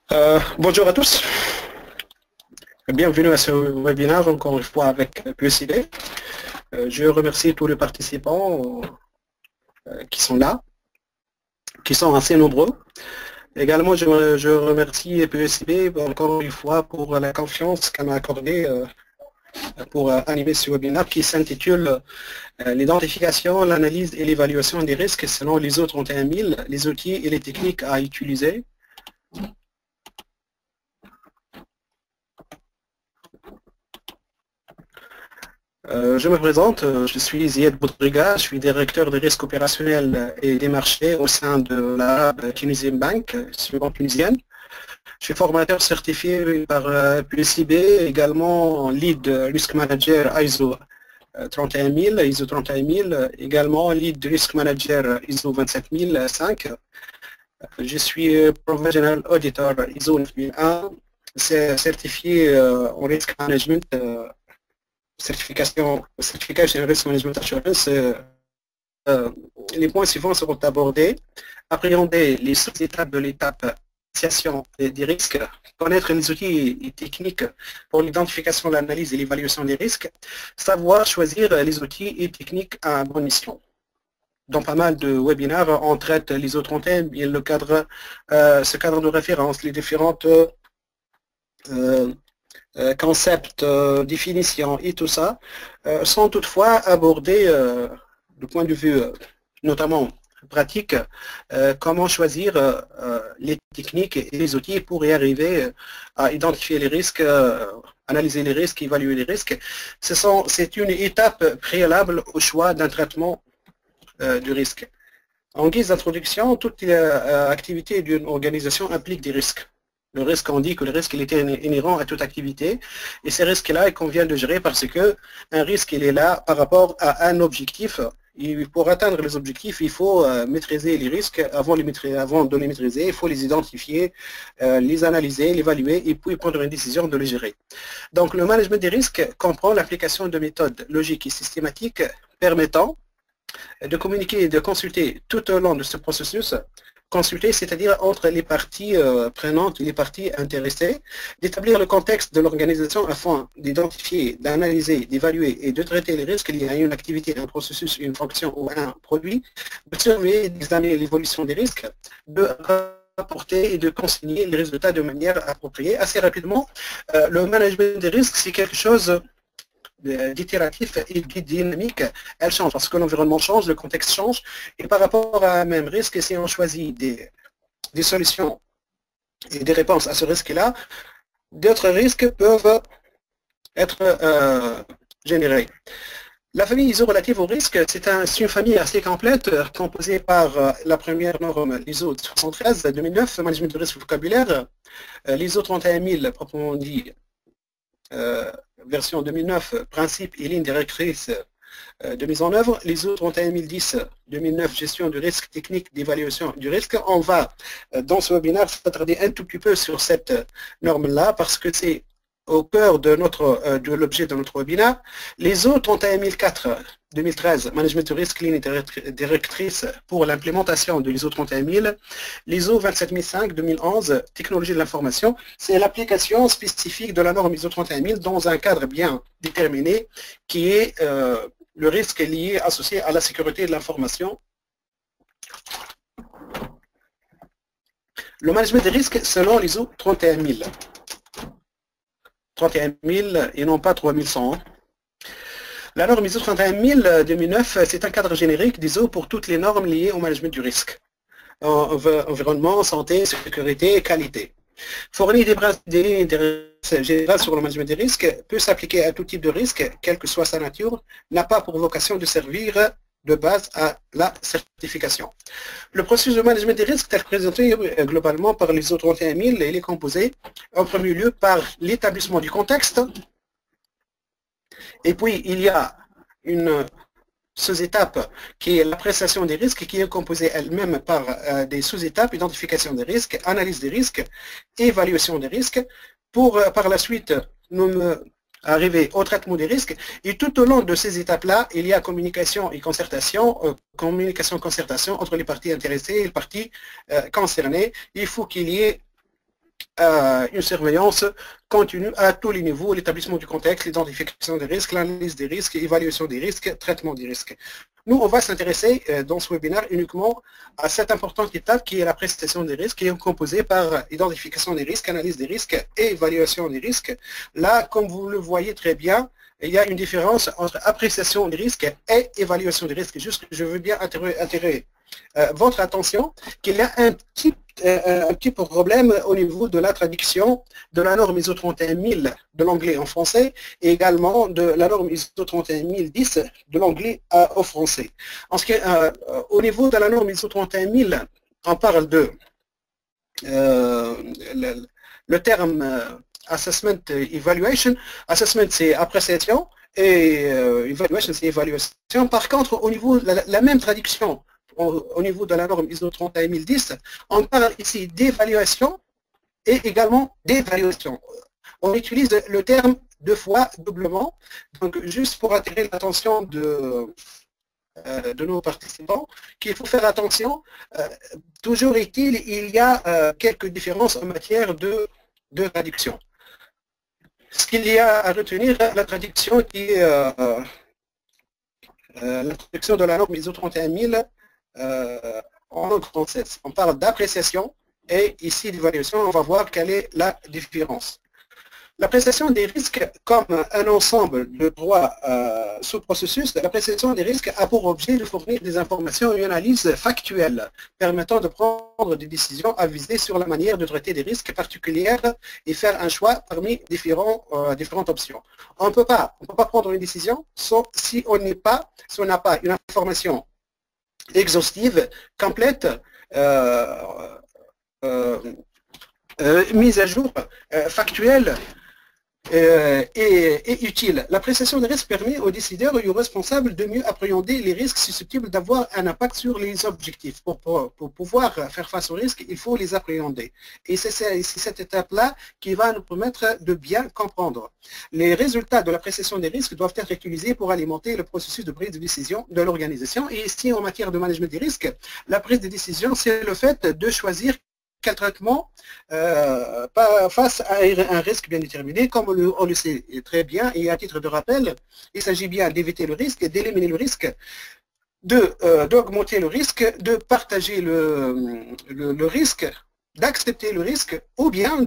Bonjour à tous, bienvenue à ce webinaire encore une fois avec PECD. Je remercie tous les participants qui sont là, qui sont assez nombreux. Également, je remercie PECB encore une fois pour la confiance qu'elle m'a accordée pour animer ce webinaire qui s'intitule l'identification, l'analyse et l'évaluation des risques selon l'ISO 31000, les outils et les techniques à utiliser. Je me présente, je suis Ziad Boudriga, je suis directeur des risques opérationnels et des marchés au sein de la Tunisian Bank, c'est une banque tunisienne. Je suis formateur certifié par PCB, également lead risk manager ISO 31000, ISO 31000, également lead risk manager ISO 27005. Je suis professional auditor ISO 9001, certifié en risk management certification risk management assurance, les points suivants seront abordés. Appréhender les sous-étapes de l'étape d'appréciation des risques, connaître les outils et techniques pour l'identification, l'analyse et l'évaluation des risques, savoir choisir les outils et techniques à bonne mission. Dans pas mal de webinaires, on traite les autres thèmes et le cadre, ce cadre de référence, les différentes concepts, définitions et tout ça, sont toutefois abordés du point de vue notamment pratique, comment choisir les techniques et les outils pour y arriver à identifier les risques, analyser les risques, évaluer les risques. C'est une étape préalable au choix d'un traitement du risque. En guise d'introduction, toute activité d'une organisation implique des risques. Le risque, on dit que le risque il est inhérent à toute activité et ces risques-là, il convient de gérer parce que un risque, il est là par rapport à un objectif. Et pour atteindre les objectifs, il faut maîtriser les risques. Avant de les maîtriser, il faut les identifier, les analyser, les évaluer et puis prendre une décision de les gérer. Donc, le management des risques comprend l'application de méthodes logiques et systématiques permettant de communiquer et de consulter tout au long de ce processus, consulter, c'est-à-dire entre les parties prenantes et les parties intéressées, d'établir le contexte de l'organisation afin d'identifier, d'analyser, d'évaluer et de traiter les risques liés à une activité, un processus, une fonction ou un produit, de surveiller et d'examiner l'évolution des risques, de rapporter et de consigner les résultats de manière appropriée. Assez rapidement, le management des risques, c'est quelque chose d'itératif et dynamique, elle change parce que l'environnement change, le contexte change, et par rapport à un même risque, si on choisit des solutions et des réponses à ce risque-là, d'autres risques peuvent être générés. La famille ISO relative au risque, c'est une famille assez complète, composée par la première norme, l'ISO 73-2009, management de risque vocabulaire, l'ISO 31000, proprement dit, version 2009, principes et lignes directrices de mise en œuvre, l'ISO 31010-2009, gestion du risque, technique d'évaluation du risque. On va, dans ce webinaire, s'attarder un tout petit peu sur cette norme-là, parce que c'est au cœur de l'objet de notre webinaire. L'ISO 31004 2013, management du risque, ligne directrice pour l'implémentation de l'ISO 31000, l'ISO 27005 2011, technologie de l'information, c'est l'application spécifique de la norme ISO 31000 dans un cadre bien déterminé qui est le risque lié associé à la sécurité de l'information. Le management des risques selon l'ISO 31000. 31000 et non pas 3100. La norme ISO 31000 2009, c'est un cadre générique d'ISO pour toutes les normes liées au management du risque. Environnement, santé, sécurité, qualité. Fournir des lignes générales sur le management des risques peut s'appliquer à tout type de risque, quelle que soit sa nature, n'a pas pour vocation de servir de base à la certification. Le processus de management des risques tel que présenté globalement par l'ISO 31000, il est composé en premier lieu par l'établissement du contexte, et puis il y a une sous-étape qui est l'appréciation des risques, qui est composée elle-même par des sous-étapes, identification des risques, analyse des risques, évaluation des risques, pour par la suite nous arriver au traitement des risques. Et tout au long de ces étapes-là, il y a communication et concertation, concertation entre les parties intéressées et les parties concernées. Il faut qu'il y ait une surveillance continue à tous les niveaux, l'établissement du contexte, l'identification des risques, l'analyse des risques, évaluation des risques, traitement des risques. Nous, on va s'intéresser dans ce webinaire uniquement à cette importante étape qui est la prestation des risques, qui est composée par identification des risques, analyse des risques et évaluation des risques. Là, comme vous le voyez très bien, il y a une différence entre appréciation des risques et évaluation des risques. Juste que je veux bien attirer votre attention qu'il y a un petit problème au niveau de la traduction de la norme ISO 31000 de l'anglais en français et également de la norme ISO 31010 de l'anglais au français. Au niveau de la norme ISO 31000, on parle de le terme assessment evaluation. Assessment, c'est appréciation et evaluation, c'est évaluation. Par contre, au niveau de la même traduction, au niveau de la norme ISO 31010, on parle ici d'évaluation et également d'évaluation. On utilise le terme deux fois, doublement. Donc, juste pour attirer l'attention de nos participants, qu'il faut faire attention. Toujours est-il, il y a quelques différences en matière de traduction. Ce qu'il y a à retenir, la traduction qui est la traduction de la norme ISO 31000 en langue française. On parle d'appréciation et ici d'évaluation, on va voir quelle est la différence. L'appréciation des risques comme un ensemble de droits sous-processus, l'appréciation des risques a pour objet de fournir des informations et une analyse factuelle permettant de prendre des décisions avisées sur la manière de traiter des risques particuliers et faire un choix parmi différentes options. On ne peut pas prendre une décision si on n'a pas une information exhaustive, complète, mise à jour, factuelle et utile. L'appréciation des risques permet aux décideurs et aux responsables de mieux appréhender les risques susceptibles d'avoir un impact sur les objectifs. Pour pouvoir faire face aux risques, il faut les appréhender. Et c'est cette étape-là qui va nous permettre de bien comprendre. Les résultats de l'appréciation des risques doivent être utilisés pour alimenter le processus de prise de décision de l'organisation. Et ici, en matière de management des risques, la prise de décision, c'est le fait de choisir quel traitement face à un risque bien déterminé, comme on le sait très bien, et à titre de rappel, il s'agit bien d'éviter le risque, d'éliminer le risque, d'augmenter le risque, de partager le risque, d'accepter le risque, ou bien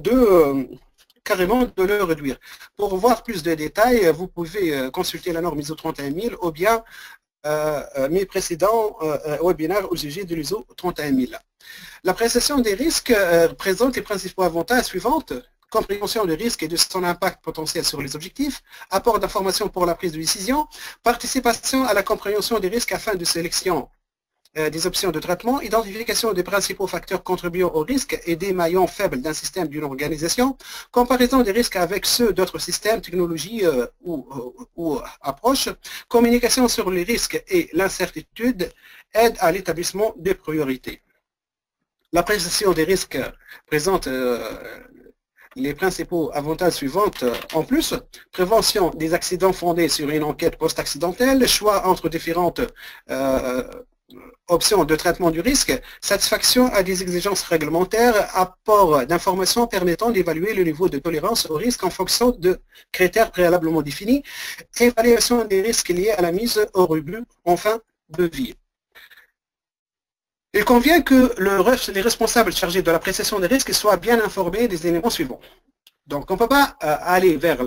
carrément de le réduire. Pour voir plus de détails, vous pouvez consulter la norme ISO 31000 ou bien mes précédents webinaires au sujet de l'ISO 31000. L'appréciation des risques présente les principaux avantages suivants: compréhension du risque et de son impact potentiel sur les objectifs, apport d'informations pour la prise de décision, participation à la compréhension des risques afin de sélection des options de traitement, identification des principaux facteurs contribuant au risque et des maillons faibles d'un système d'une organisation, comparaison des risques avec ceux d'autres systèmes, technologies ou approches, communication sur les risques et l'incertitude, aide à l'établissement des priorités. L'appréciation des risques présente les principaux avantages suivants. En plus, prévention des accidents fondés sur une enquête post-accidentelle, choix entre différentes options de traitement du risque, satisfaction à des exigences réglementaires, apport d'informations permettant d'évaluer le niveau de tolérance au risque en fonction de critères préalablement définis, évaluation des risques liés à la mise au rebut en fin de vie. Il convient que les responsables chargés de l'appréciation des risques soient bien informés des éléments suivants. Donc, on ne peut pas aller vers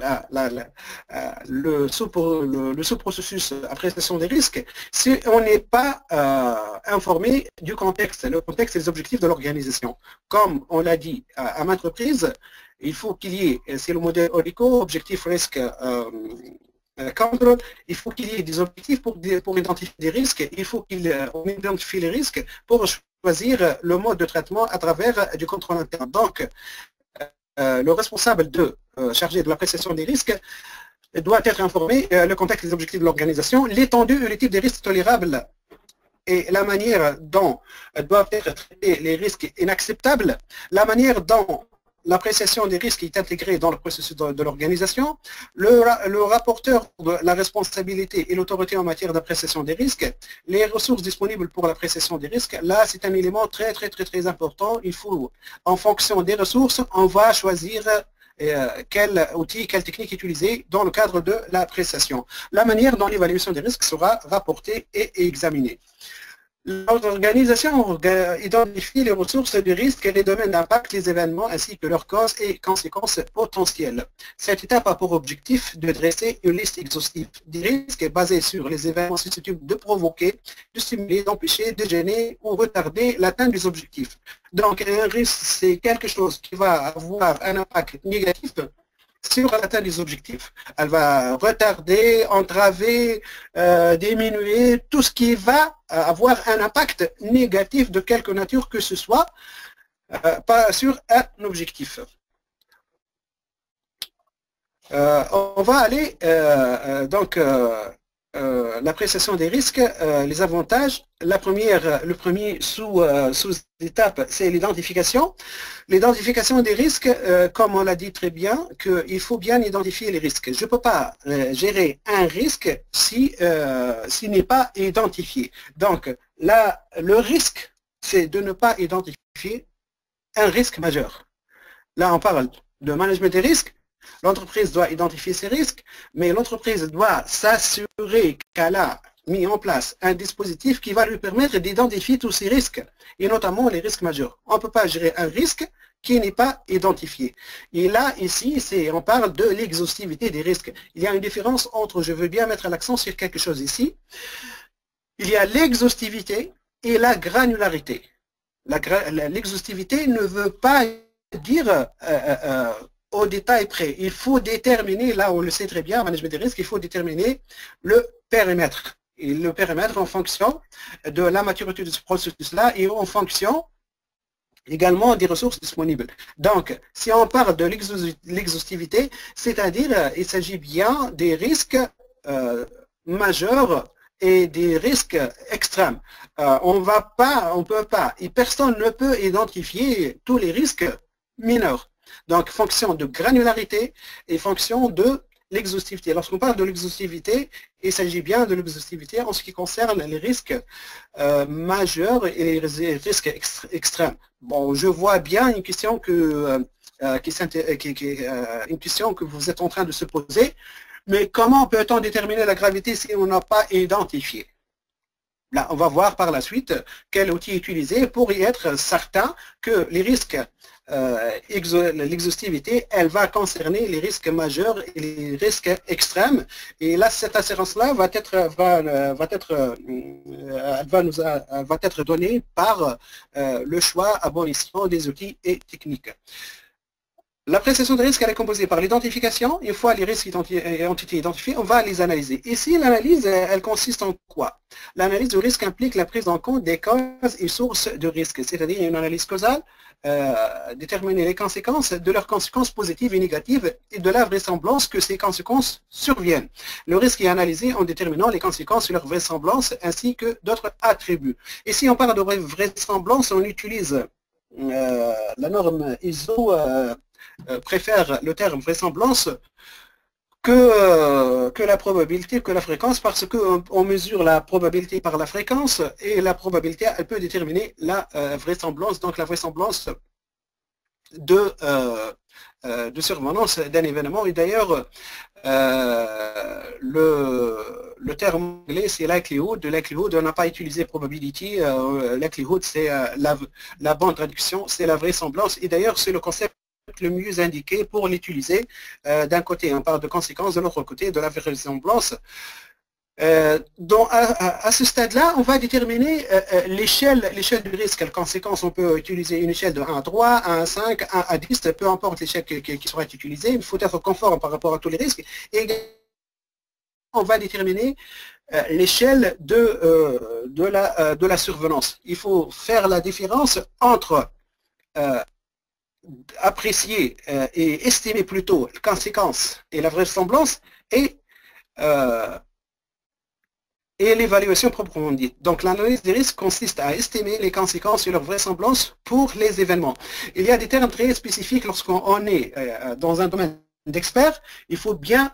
le sous-processus appréciation des risques si on n'est pas informé du contexte, le contexte et les objectifs de l'organisation. Comme on l'a dit à maintes reprises, il faut qu'il y ait, c'est le modèle ORICO, objectif risque il faut qu'il y ait des objectifs pour identifier des risques, il faut qu'on identifie les risques pour choisir le mode de traitement à travers du contrôle interne. Donc, le responsable chargé de l'appréciation des risques doit être informé le contexte des objectifs de l'organisation, l'étendue et le type des risques tolérables et la manière dont doivent être traités les risques inacceptables, la manière dont l'appréciation des risques est intégrée dans le processus de l'organisation. Le rapporteur de la responsabilité et l'autorité en matière d'appréciation des risques, les ressources disponibles pour l'appréciation des risques, là c'est un élément très important. Il faut, en fonction des ressources, on va choisir quel outil, quelle technique utiliser dans le cadre de l'appréciation. La manière dont l'évaluation des risques sera rapportée et examinée. L'organisation identifie les ressources du risque et les domaines d'impact, les événements ainsi que leurs causes et conséquences potentielles. Cette étape a pour objectif de dresser une liste exhaustive des risques basée sur les événements susceptibles de provoquer, de stimuler, d'empêcher, de gêner ou retarder l'atteinte des objectifs. Donc un risque, c'est quelque chose qui va avoir un impact négatif sur l'atteinte des objectifs. Elle va retarder, entraver, diminuer tout ce qui va avoir un impact négatif de quelque nature que ce soit pas sur un objectif. On va aller donc l'appréciation des risques, les avantages. Le premier sous-étape, c'est l'identification. L'identification des risques, comme on l'a dit très bien, qu'il faut bien identifier les risques. Je ne peux pas gérer un risque s'il n'est pas identifié. Donc là, le risque, c'est de ne pas identifier un risque majeur. Là, on parle de management des risques. L'entreprise doit identifier ses risques, mais l'entreprise doit s'assurer qu'elle a mis en place un dispositif qui va lui permettre d'identifier tous ces risques, et notamment les risques majeurs. On ne peut pas gérer un risque qui n'est pas identifié. Et là, ici, on parle de l'exhaustivité des risques. Il y a une différence entre, je veux bien mettre l'accent sur quelque chose ici, il y a l'exhaustivité et la granularité. L'exhaustivité ne veut pas dire au détail près. Il faut déterminer, là on le sait très bien, en management des risques, il faut déterminer le périmètre. Et le périmètre en fonction de la maturité de ce processus-là et en fonction également des ressources disponibles. Donc, si on parle de l'exhaustivité, c'est-à-dire il s'agit bien des risques majeurs et des risques extrêmes. On ne peut pas, et personne ne peut identifier tous les risques mineurs. Donc, fonction de granularité et fonction de l'exhaustivité. Lorsqu'on parle de l'exhaustivité, il s'agit bien de l'exhaustivité en ce qui concerne les risques majeurs et les risques extrêmes. Bon, je vois bien une question une question que vous êtes en train de se poser, mais comment peut-on déterminer la gravité si on n'a pas identifié? Là, on va voir par la suite quel outil utiliser pour y être certain que les risques l'exhaustivité, elle va concerner les risques majeurs et les risques extrêmes. Et là, cette assurance-là va être donnée par le choix à bon escient des outils et techniques. L'appréciation des risques, elle est composée par l'identification. Une fois les risques ont été identifiés, on va les analyser. Ici, l'analyse, elle consiste en quoi? L'analyse du risque implique la prise en compte des causes et sources de risque, c'est-à-dire une analyse causale, déterminer les conséquences, de leurs conséquences positives et négatives et de la vraisemblance que ces conséquences surviennent. Le risque est analysé en déterminant les conséquences et leur vraisemblance ainsi que d'autres attributs. Et si on parle de vraisemblance, on utilise la norme ISO préfère le terme vraisemblance que la probabilité, que la fréquence, parce qu'on mesure la probabilité par la fréquence et la probabilité, elle peut déterminer la vraisemblance, donc la vraisemblance de survenance d'un événement. Et d'ailleurs, le terme anglais, c'est likelihood. Likelihood, on n'a pas utilisé probability. Likelihood, c'est la bonne traduction, c'est la vraisemblance. Et d'ailleurs, c'est le concept le mieux indiqué pour l'utiliser. D'un côté, on parle de conséquences, de l'autre côté, de la vraisemblance. Donc, à ce stade-là, on va déterminer l'échelle du risque. Quelles conséquences? On peut utiliser une échelle de 1 à 3, 1 à 5, 1 à 10, peu importe l'échelle qui sera utilisée. Il faut être conforme par rapport à tous les risques. Et on va déterminer l'échelle de la survenance. Il faut faire la différence entre apprécier et estimer plutôt les conséquences et la vraisemblance et et l'évaluation proprement dite. Donc l'analyse des risques consiste à estimer les conséquences et leur vraisemblance pour les événements. Il y a des termes très spécifiques lorsqu'on est dans un domaine d'expert, il faut bien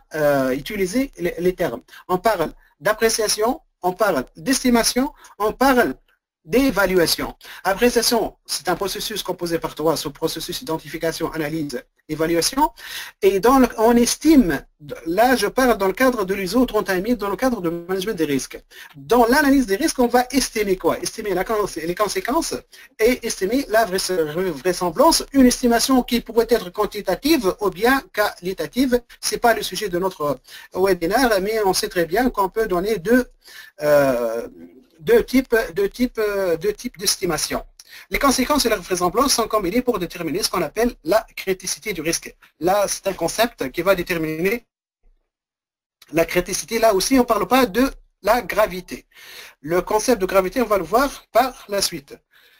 utiliser les termes. On parle d'appréciation, on parle d'estimation, on parle d'évaluation. Appréciation, c'est un processus composé par trois sous-processus: identification, analyse, évaluation. Et on estime, là je parle dans le cadre de l'ISO 31000, dans le cadre de management des risques. Dans l'analyse des risques, on va estimer quoi? Estimer les conséquences et estimer la vraisemblance. Une estimation qui pourrait être quantitative ou bien qualitative. Ce n'est pas le sujet de notre webinaire, mais on sait très bien qu'on peut donner deux types d'estimation. Les conséquences et la vraisemblance sont combinées pour déterminer ce qu'on appelle la criticité du risque. Là, c'est un concept qui va déterminer la criticité. Là aussi, on ne parle pas de la gravité. Le concept de gravité, on va le voir par la suite.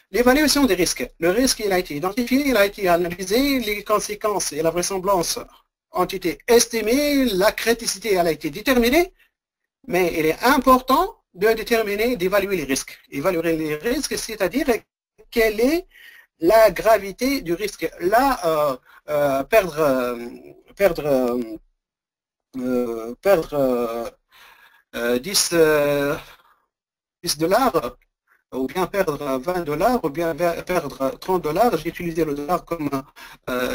L'évaluation des risques. Le risque, il a été identifié, il a été analysé, les conséquences et la vraisemblance ont été estimées, la criticité, elle a été déterminée, mais il est important de déterminer, d'évaluer les risques. Évaluer les risques, c'est-à-dire quelle est la gravité du risque. Là, perdre 10 $, ou bien perdre 20 $, ou bien perdre 30 $. J'ai utilisé le dollar comme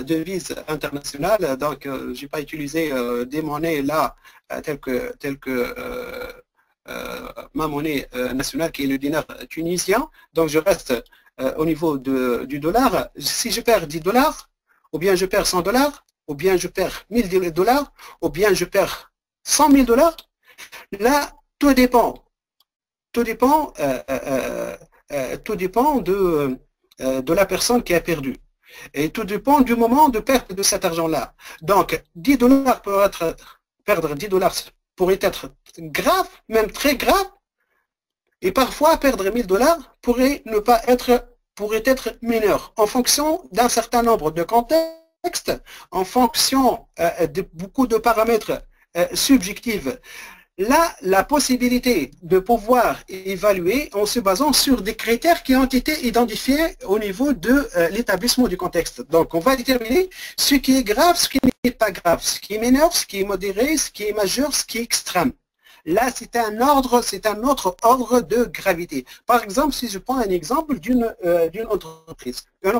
devise internationale, donc je n'ai pas utilisé des monnaies là telles que ma monnaie nationale qui est le dinar tunisien. Donc je reste au niveau du dollar. Si je perds 10 $, ou bien je perds 100 $, ou bien je perds 1000 $, ou bien je perds 100 000 $, là tout dépend. Tout dépend de la personne qui a perdu. Et tout dépend du moment de perte de cet argent-là. Donc 10 $, perdre 10 $ pourrait être grave, même très grave, et parfois perdre 1000 $ pourrait être mineur, en fonction d'un certain nombre de contextes, en fonction de beaucoup de paramètres subjectifs. Là, la possibilité de pouvoir évaluer en se basant sur des critères qui ont été identifiés au niveau de l'établissement du contexte. Donc, on va déterminer ce qui est grave, ce qui n'est pas grave, ce qui est mineur, ce qui est modéré, ce qui est majeur, ce qui est extrême. Là, c'est un autre ordre de gravité. Par exemple, si je prends un exemple d'une entreprise. Une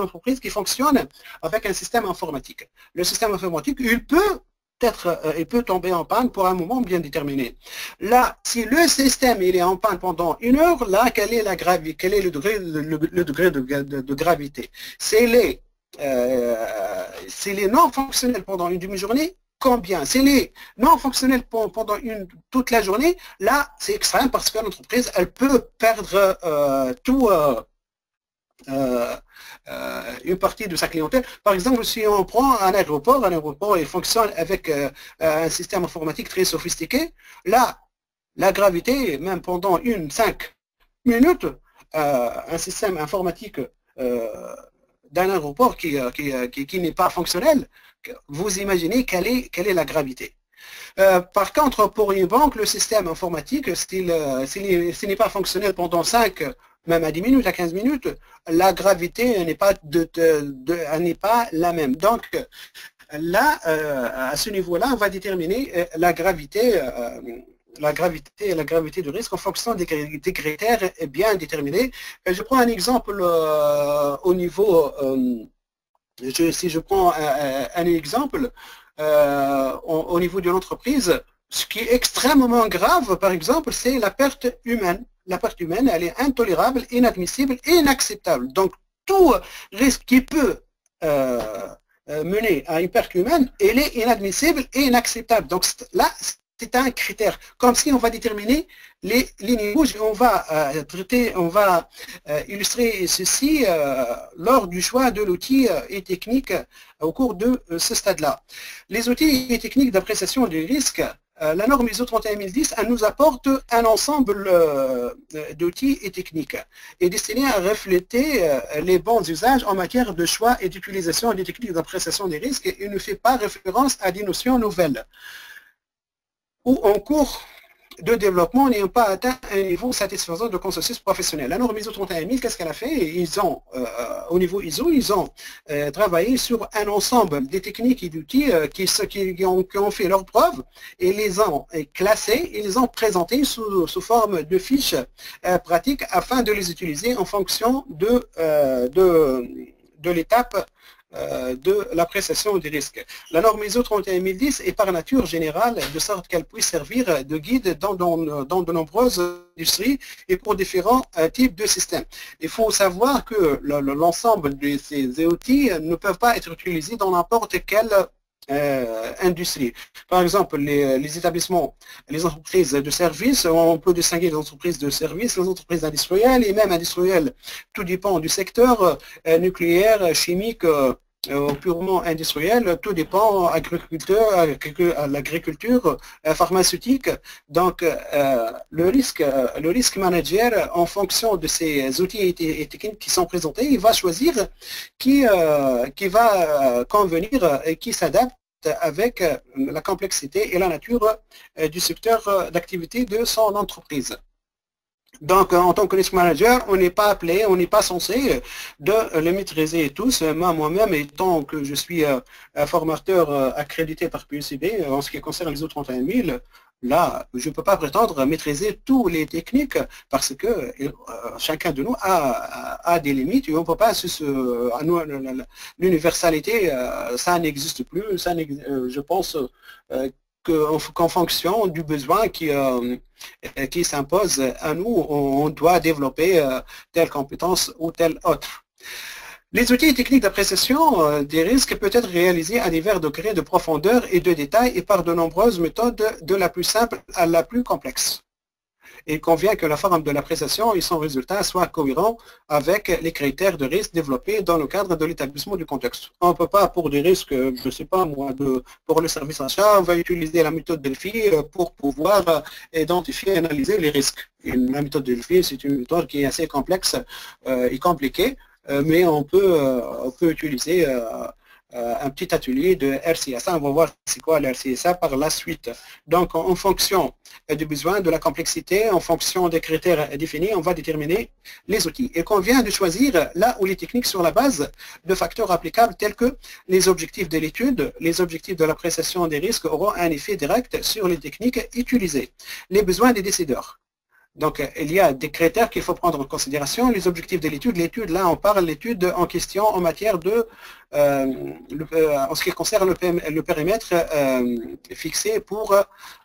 entreprise qui fonctionne avec un système informatique. Le système informatique, il peut tomber en panne pour un moment bien déterminé. Là, si le système il est en panne pendant 1 heure, là, quel est le degré de gravité? C'est les non fonctionnels pendant une demi-journée, combien? C'est les non fonctionnels pendant toute la journée, là, c'est extrême parce que l'entreprise, elle peut perdre une partie de sa clientèle. Par exemple, si on prend un aéroport il fonctionne avec un système informatique très sophistiqué. Là, la gravité, même pendant 5 minutes, un système informatique d'un aéroport qui n'est pas fonctionnel, vous imaginez quelle est la gravité. Par contre, pour une banque, le système informatique, s'il n'est pas fonctionnel pendant 5, même à 10 minutes, à 15 minutes, la gravité n'est pas la même. Donc, là, à ce niveau-là, on va déterminer la gravité du risque en fonction des critères bien déterminés. Je prends un exemple au niveau, si je prends un exemple au niveau de l'entreprise, ce qui est extrêmement grave, par exemple, c'est la perte humaine. La perte humaine, elle est intolérable, inadmissible et inacceptable. Donc, tout risque qui peut mener à une perte humaine, elle est inadmissible et inacceptable. Donc, là, c'est un critère. Comme si on va déterminer les lignes rouges, on va illustrer ceci lors du choix de l'outil et technique au cours de ce stade-là. Les outils et techniques d'appréciation des risques, la norme ISO 31010, elle nous apporte un ensemble d'outils et techniques et destiné à refléter les bons usages en matière de choix et d'utilisation des techniques d'appréciation des risques et ne fait pas référence à des notions nouvelles ou en cours de développement n'ayant pas atteint un niveau satisfaisant de consensus professionnel. La norme ISO 31000, qu'est-ce qu'elle a fait? Ils ont, au niveau ISO, ils ont travaillé sur un ensemble des techniques et d'outils qui ont fait leurs preuves et les ont classés et les ont présentés sous forme de fiches pratiques afin de les utiliser en fonction de l'étape de l'appréciation des risques. La norme ISO 31010 est par nature générale, de sorte qu'elle puisse servir de guide dans de nombreuses industries et pour différents types de systèmes. Il faut savoir que l'ensemble de ces outils ne peuvent pas être utilisés dans n'importe quelle industrie. Par exemple, les établissements, les entreprises de services, on peut distinguer les entreprises de services, les entreprises industrielles et même industrielles. Tout dépend du secteur nucléaire, chimique, purement industriel, tout dépend l'agriculture, pharmaceutique. Donc, le risque manager, en fonction de ces outils et techniques qui sont présentés, il va choisir qui va convenir et qui s'adapte avec la complexité et la nature du secteur d'activité de son entreprise. Donc, en tant que risk manager, on n'est pas appelé, on n'est pas censé de le maîtriser tous. Moi-même, étant que je suis un formateur accrédité par PUCB, en ce qui concerne les ISO 31000, là, je ne peux pas prétendre maîtriser toutes les techniques parce que chacun de nous a des limites et on ne peut pas, l'universalité, ça n'existe plus. Je pense qu'en fonction du besoin qui s'impose à nous, on doit développer telle compétence ou telle autre. Les outils et techniques d'appréciation des risques peuvent être réalisés à divers degrés de profondeur et de détail et par de nombreuses méthodes de la plus simple à la plus complexe. Il convient que la forme de l'appréciation et son résultat soient cohérents avec les critères de risque développés dans le cadre de l'établissement du contexte. On ne peut pas, pour des risques, je ne sais pas moi, pour le service achat, on va utiliser la méthode Delphi pour pouvoir identifier et analyser les risques. Et la méthode Delphi, c'est une méthode qui est assez complexe et compliquée, mais on peut utiliser un petit atelier de RCSA. On va voir c'est quoi le RCSA par la suite. Donc, en fonction du besoin, de la complexité, en fonction des critères définis, on va déterminer les outils. Il convient de choisir là où les techniques sur la base de facteurs applicables tels que les objectifs de l'étude, les objectifs de l'appréciation des risques auront un effet direct sur les techniques utilisées. Les besoins des décideurs. Donc, il y a des critères qu'il faut prendre en considération. Les objectifs de l'étude. L'étude, là, on parle de l'étude en question en matière de, en ce qui concerne le périmètre fixé pour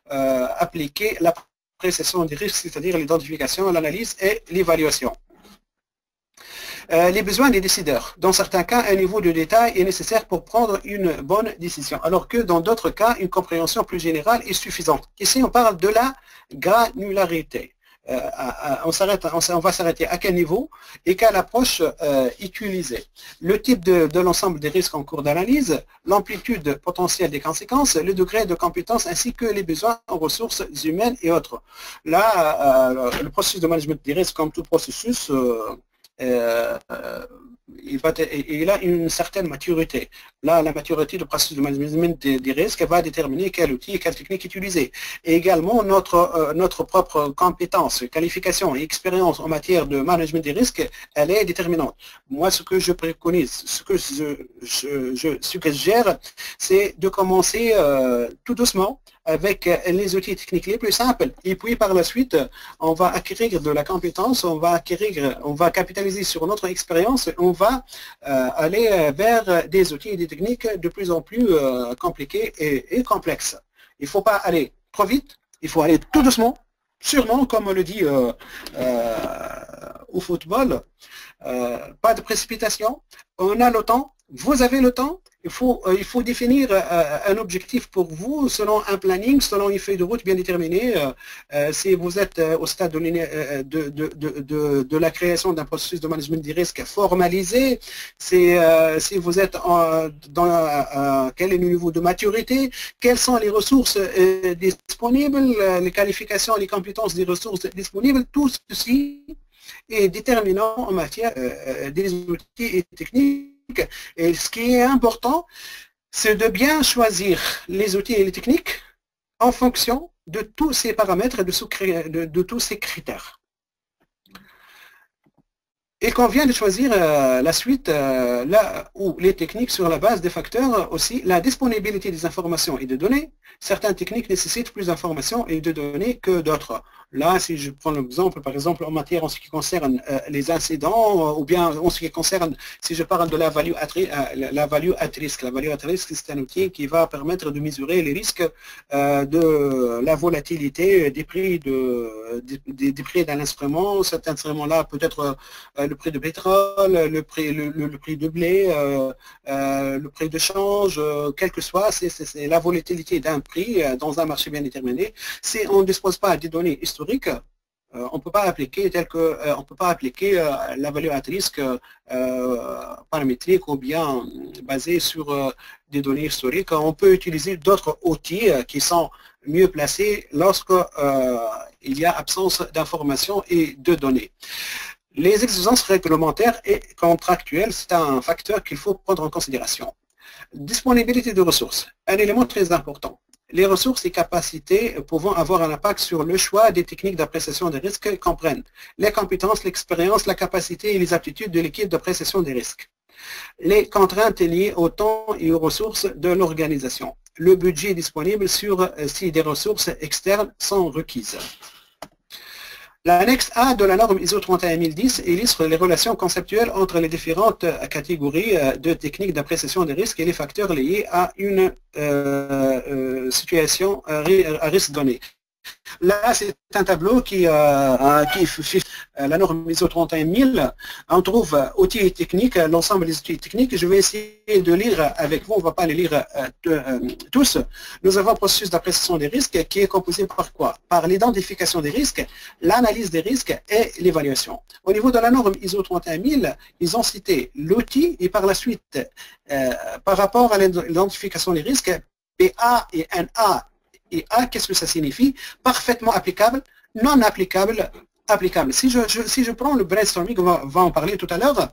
appliquer l'appréciation des risques, c'est-à-dire l'identification, l'analyse et l'évaluation. Les besoins des décideurs. Dans certains cas, un niveau de détail est nécessaire pour prendre une bonne décision, alors que dans d'autres cas, une compréhension plus générale est suffisante. Ici, on parle de la granularité. On va s'arrêter à quel niveau et quelle approche utiliser. Le type de l'ensemble des risques en cours d'analyse, l'amplitude potentielle des conséquences, le degré de compétence ainsi que les besoins en ressources humaines et autres. Là, le processus de management des risques, comme tout processus, il a une certaine maturité. Là, la maturité du processus de management des risques va déterminer quel outil et quelle technique utiliser. Et également, notre propre compétence, qualification et expérience en matière de management des risques, elle est déterminante. Moi, ce que je préconise, ce que je suggère, c'est de commencer tout doucement avec les outils techniques les plus simples. Et puis, par la suite, on va acquérir de la compétence, on va capitaliser sur notre expérience, on va aller vers des outils et des techniques de plus en plus compliqués et complexes. Il ne faut pas aller trop vite, il faut aller tout doucement, sûrement, comme on le dit au football, pas de précipitation, on a le temps, vous avez le temps, il faut définir un objectif pour vous selon un planning, selon une feuille de route bien déterminée. Si vous êtes au stade de la création d'un processus de management des risques formalisé, si vous êtes dans quel est le niveau de maturité, quelles sont les ressources disponibles, les qualifications, les compétences des ressources disponibles, tout ceci est déterminant en matière des outils et techniques. Et ce qui est important, c'est de bien choisir les outils et les techniques en fonction de tous ces paramètres, de tous ces critères. Il convient de choisir la suite là où les techniques sur la base des facteurs aussi, la disponibilité des informations et des données. Certaines techniques nécessitent plus d'informations et de données que d'autres. Là, si je prends l'exemple, par exemple, en matière en ce qui concerne les incidents, ou bien en ce qui concerne, si je parle de la value at risk. La value at risk, c'est un outil qui va permettre de mesurer les risques de la volatilité des prix des prix d'un instrument. Cet instrument-là peut être le prix de pétrole, le prix de blé, le prix de change, quel que soit, c'est la volatilité d'un prix dans un marché bien déterminé. Si on ne dispose pas des données historiques, on ne peut pas appliquer la value at risk paramétrique ou bien basée sur des données historiques. On peut utiliser d'autres outils qui sont mieux placés lorsqu'il y a absence d'informations et de données. Les exigences réglementaires et contractuelles, c'est un facteur qu'il faut prendre en considération. Disponibilité de ressources, un élément très important. Les ressources et capacités pouvant avoir un impact sur le choix des techniques d'appréciation des risques comprennent les compétences, l'expérience, la capacité et les aptitudes de l'équipe d'appréciation des risques. Les contraintes liées au temps et aux ressources de l'organisation. Le budget disponible si des ressources externes sont requises. L'annexe A de la norme ISO 31010 illustre les relations conceptuelles entre les différentes catégories de techniques d'appréciation des risques et les facteurs liés à une situation à risque donné. Là, c'est un tableau qui affiche la norme ISO 31000. On trouve outils et techniques, l'ensemble des outils et techniques. Je vais essayer de lire avec vous, on ne va pas les lire tous. Nous avons un processus d'appréciation des risques qui est composé par quoi? Par l'identification des risques, l'analyse des risques et l'évaluation. Au niveau de la norme ISO 31000, ils ont cité l'outil et par la suite, par rapport à l'identification des risques, PA et NA, et A, qu'est-ce que ça signifie? Parfaitement applicable, non applicable, applicable. Si je prends le brainstorming, on va en parler tout à l'heure,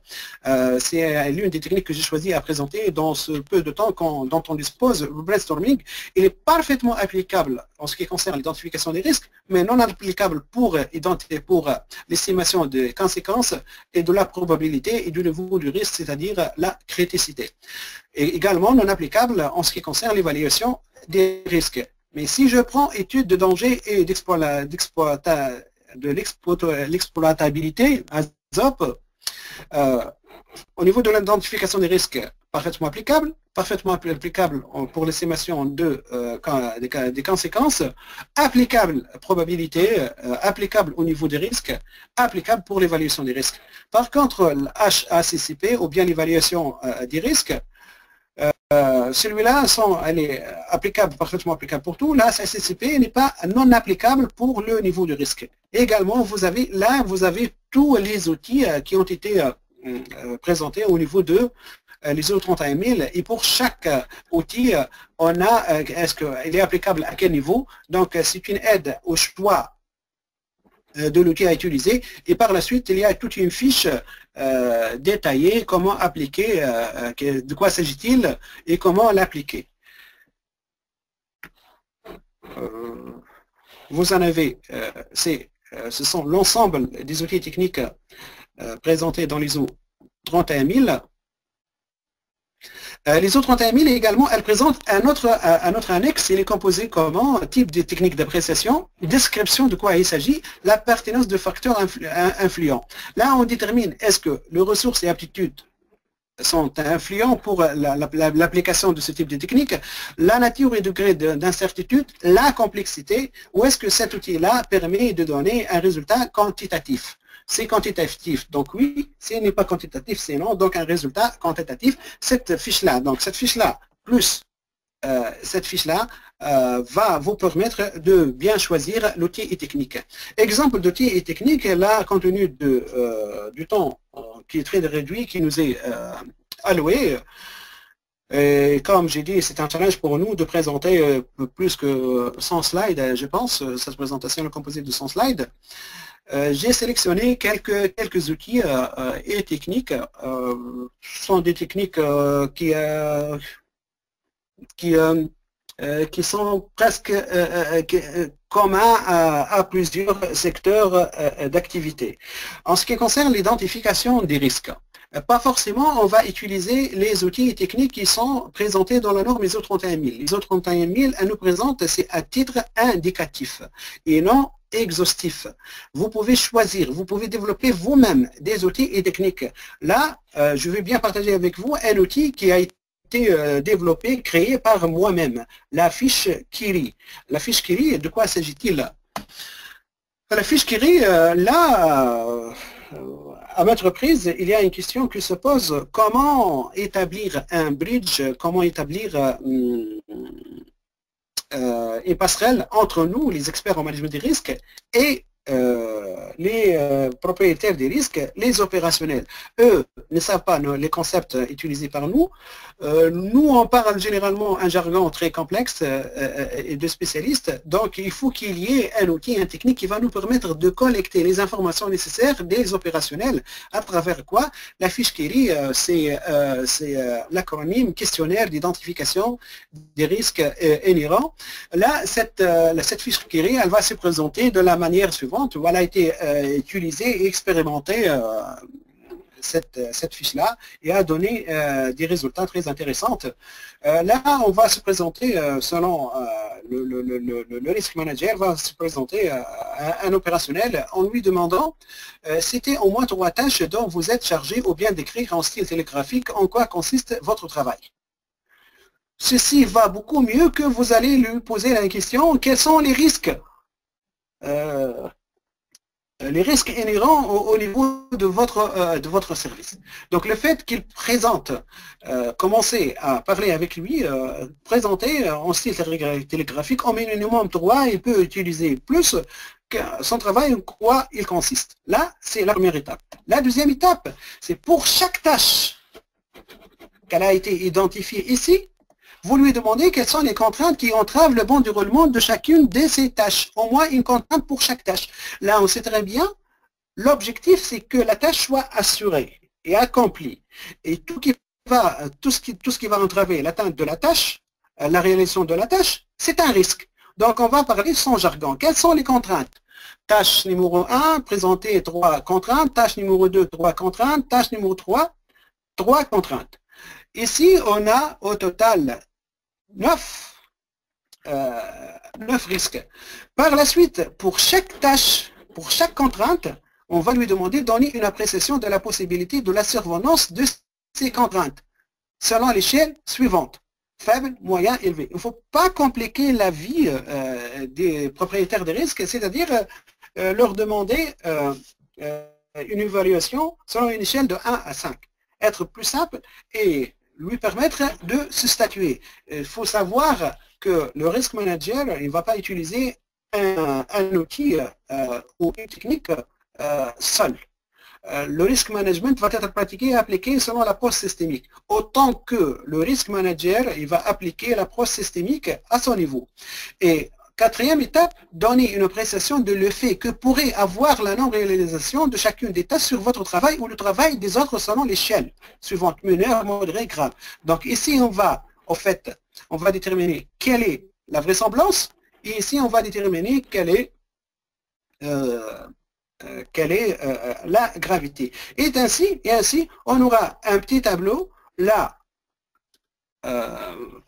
c'est l'une des techniques que j'ai choisi à présenter dans ce peu de temps dont on dispose. Le brainstorming, il est parfaitement applicable en ce qui concerne l'identification des risques, mais non applicable pour l'estimation des conséquences et de la probabilité et du niveau du risque, c'est-à-dire la criticité. Et également non applicable en ce qui concerne l'évaluation des risques. Mais si je prends étude de danger et de l'exploitabilité, ASOP, au niveau de l'identification des risques, parfaitement applicable pour l'estimation des conséquences, applicable probabilité, applicable au niveau des risques, applicable pour l'évaluation des risques. Par contre, l'HACCP, ou bien l'évaluation des risques, celui-là, elle est parfaitement applicable pour tout. La HACCP n'est pas non applicable pour le niveau de risque. Également, vous avez tous les outils qui ont été présentés au niveau de l'ISO 31000 et pour chaque outil, on a est-ce qu'il est applicable à quel niveau. Donc, c'est une aide au choix de l'outil à utiliser et par la suite il y a toute une fiche détaillée comment appliquer, de quoi s'agit-il et comment l'appliquer. Vous en avez, ce sont l'ensemble des outils techniques présentés dans l'ISO 31000. Les autres 31000 également, elles présentent un autre annexe. Il est composé comment? Type de technique d'appréciation, description de quoi il s'agit, la pertinence de facteurs influents. Là, on détermine est-ce que les ressources et aptitudes sont influents pour l'application de ce type de technique, la nature et degré d'incertitude, la complexité, ou est-ce que cet outil-là permet de donner un résultat quantitatif. C'est quantitatif, donc oui. Si n'est pas quantitatif, c'est non. Donc un résultat quantitatif. Cette fiche-là, plus cette fiche-là, va vous permettre de bien choisir l'outil et technique. Exemple d'outil et technique, là, compte tenu du temps qui est très réduit, qui nous est alloué. Et comme j'ai dit, c'est un challenge pour nous de présenter plus que 100 slides, je pense. Cette présentation est composée de 100 slides. J'ai sélectionné quelques outils et techniques. Ce sont des techniques qui sont presque commun à plusieurs secteurs d'activité. En ce qui concerne l'identification des risques, pas forcément on va utiliser les outils et techniques qui sont présentés dans la norme ISO 31000. ISO 31000, elle nous présente, c'est à titre indicatif et non exhaustif. Vous pouvez choisir, vous pouvez développer vous-même des outils et techniques. Là, je vais bien partager avec vous un outil qui a été développé, créé par moi-même, la fiche Kiri. La fiche Kiri, de quoi s'agit-il? La fiche Kiri, là, à maintes reprises, il y a une question qui se pose, comment établir un bridge, comment établir une passerelle entre nous, les experts en management des risques, et les propriétaires des risques, les opérationnels. Eux ne savent pas les concepts utilisés par nous. Nous, on parle généralement un jargon très complexe et de spécialistes, donc il faut qu'il y ait un outil, une technique qui va nous permettre de collecter les informations nécessaires des opérationnels, à travers quoi la fiche Kiri, c'est l'acronyme questionnaire d'identification des risques inhérents. Là, cette fiche Kiri, elle va se présenter de la manière suivante, où elle a été utilisée et expérimentée cette fiche-là et a donné des résultats très intéressants. Là, on va se présenter selon le risk manager va se présenter à un opérationnel en lui demandant c'était au moins 3 tâches dont vous êtes chargé ou bien d'écrire en style télégraphique en quoi consiste votre travail. Ceci va beaucoup mieux que vous allez lui poser la question quels sont les risques inhérents au niveau de votre service. Donc le fait qu'il présente, commencer à parler avec lui, présenter en style télégraphique, en minimum 3, il peut utiliser plus que son travail, en quoi il consiste. Là, c'est la première étape. La deuxième étape, c'est pour chaque tâche qu'elle a été identifiée ici, vous lui demandez quelles sont les contraintes qui entravent le bon déroulement de chacune de ces tâches. Au moins une contrainte pour chaque tâche. Là, on sait très bien, l'objectif, c'est que la tâche soit assurée et accomplie. Et tout ce qui va entraver l'atteinte de la tâche, la réalisation de la tâche, c'est un risque. Donc, on va parler sans jargon. Quelles sont les contraintes? Tâche numéro 1, présenter 3 contraintes. Tâche numéro 2, 3 contraintes. Tâche numéro 3, 3 contraintes. Ici, on a au total 9 risques. Par la suite, pour chaque tâche, pour chaque contrainte, on va lui demander de donner une appréciation de la possibilité de la survenance de ces contraintes, selon l'échelle suivante. Faible, moyen, élevé. Il ne faut pas compliquer la vie des propriétaires de risques, c'est-à-dire leur demander une évaluation selon une échelle de 1 à 5. Être plus simple et lui permettre de se statuer. Il faut savoir que le risk manager, il ne va pas utiliser un outil ou une technique seul. Le risk management va être pratiqué et appliqué selon l'approche systémique. Autant que le risk manager, il va appliquer l'approche systémique à son niveau. Et quatrième étape, donner une appréciation de l'effet que pourrait avoir la non-réalisation de chacune des tâches sur votre travail ou le travail des autres selon l'échelle suivante, mineur, modéré, grave. Donc ici, on va déterminer quelle est la vraisemblance et ici, on va déterminer quelle est la gravité. Et ainsi, on aura un petit tableau là,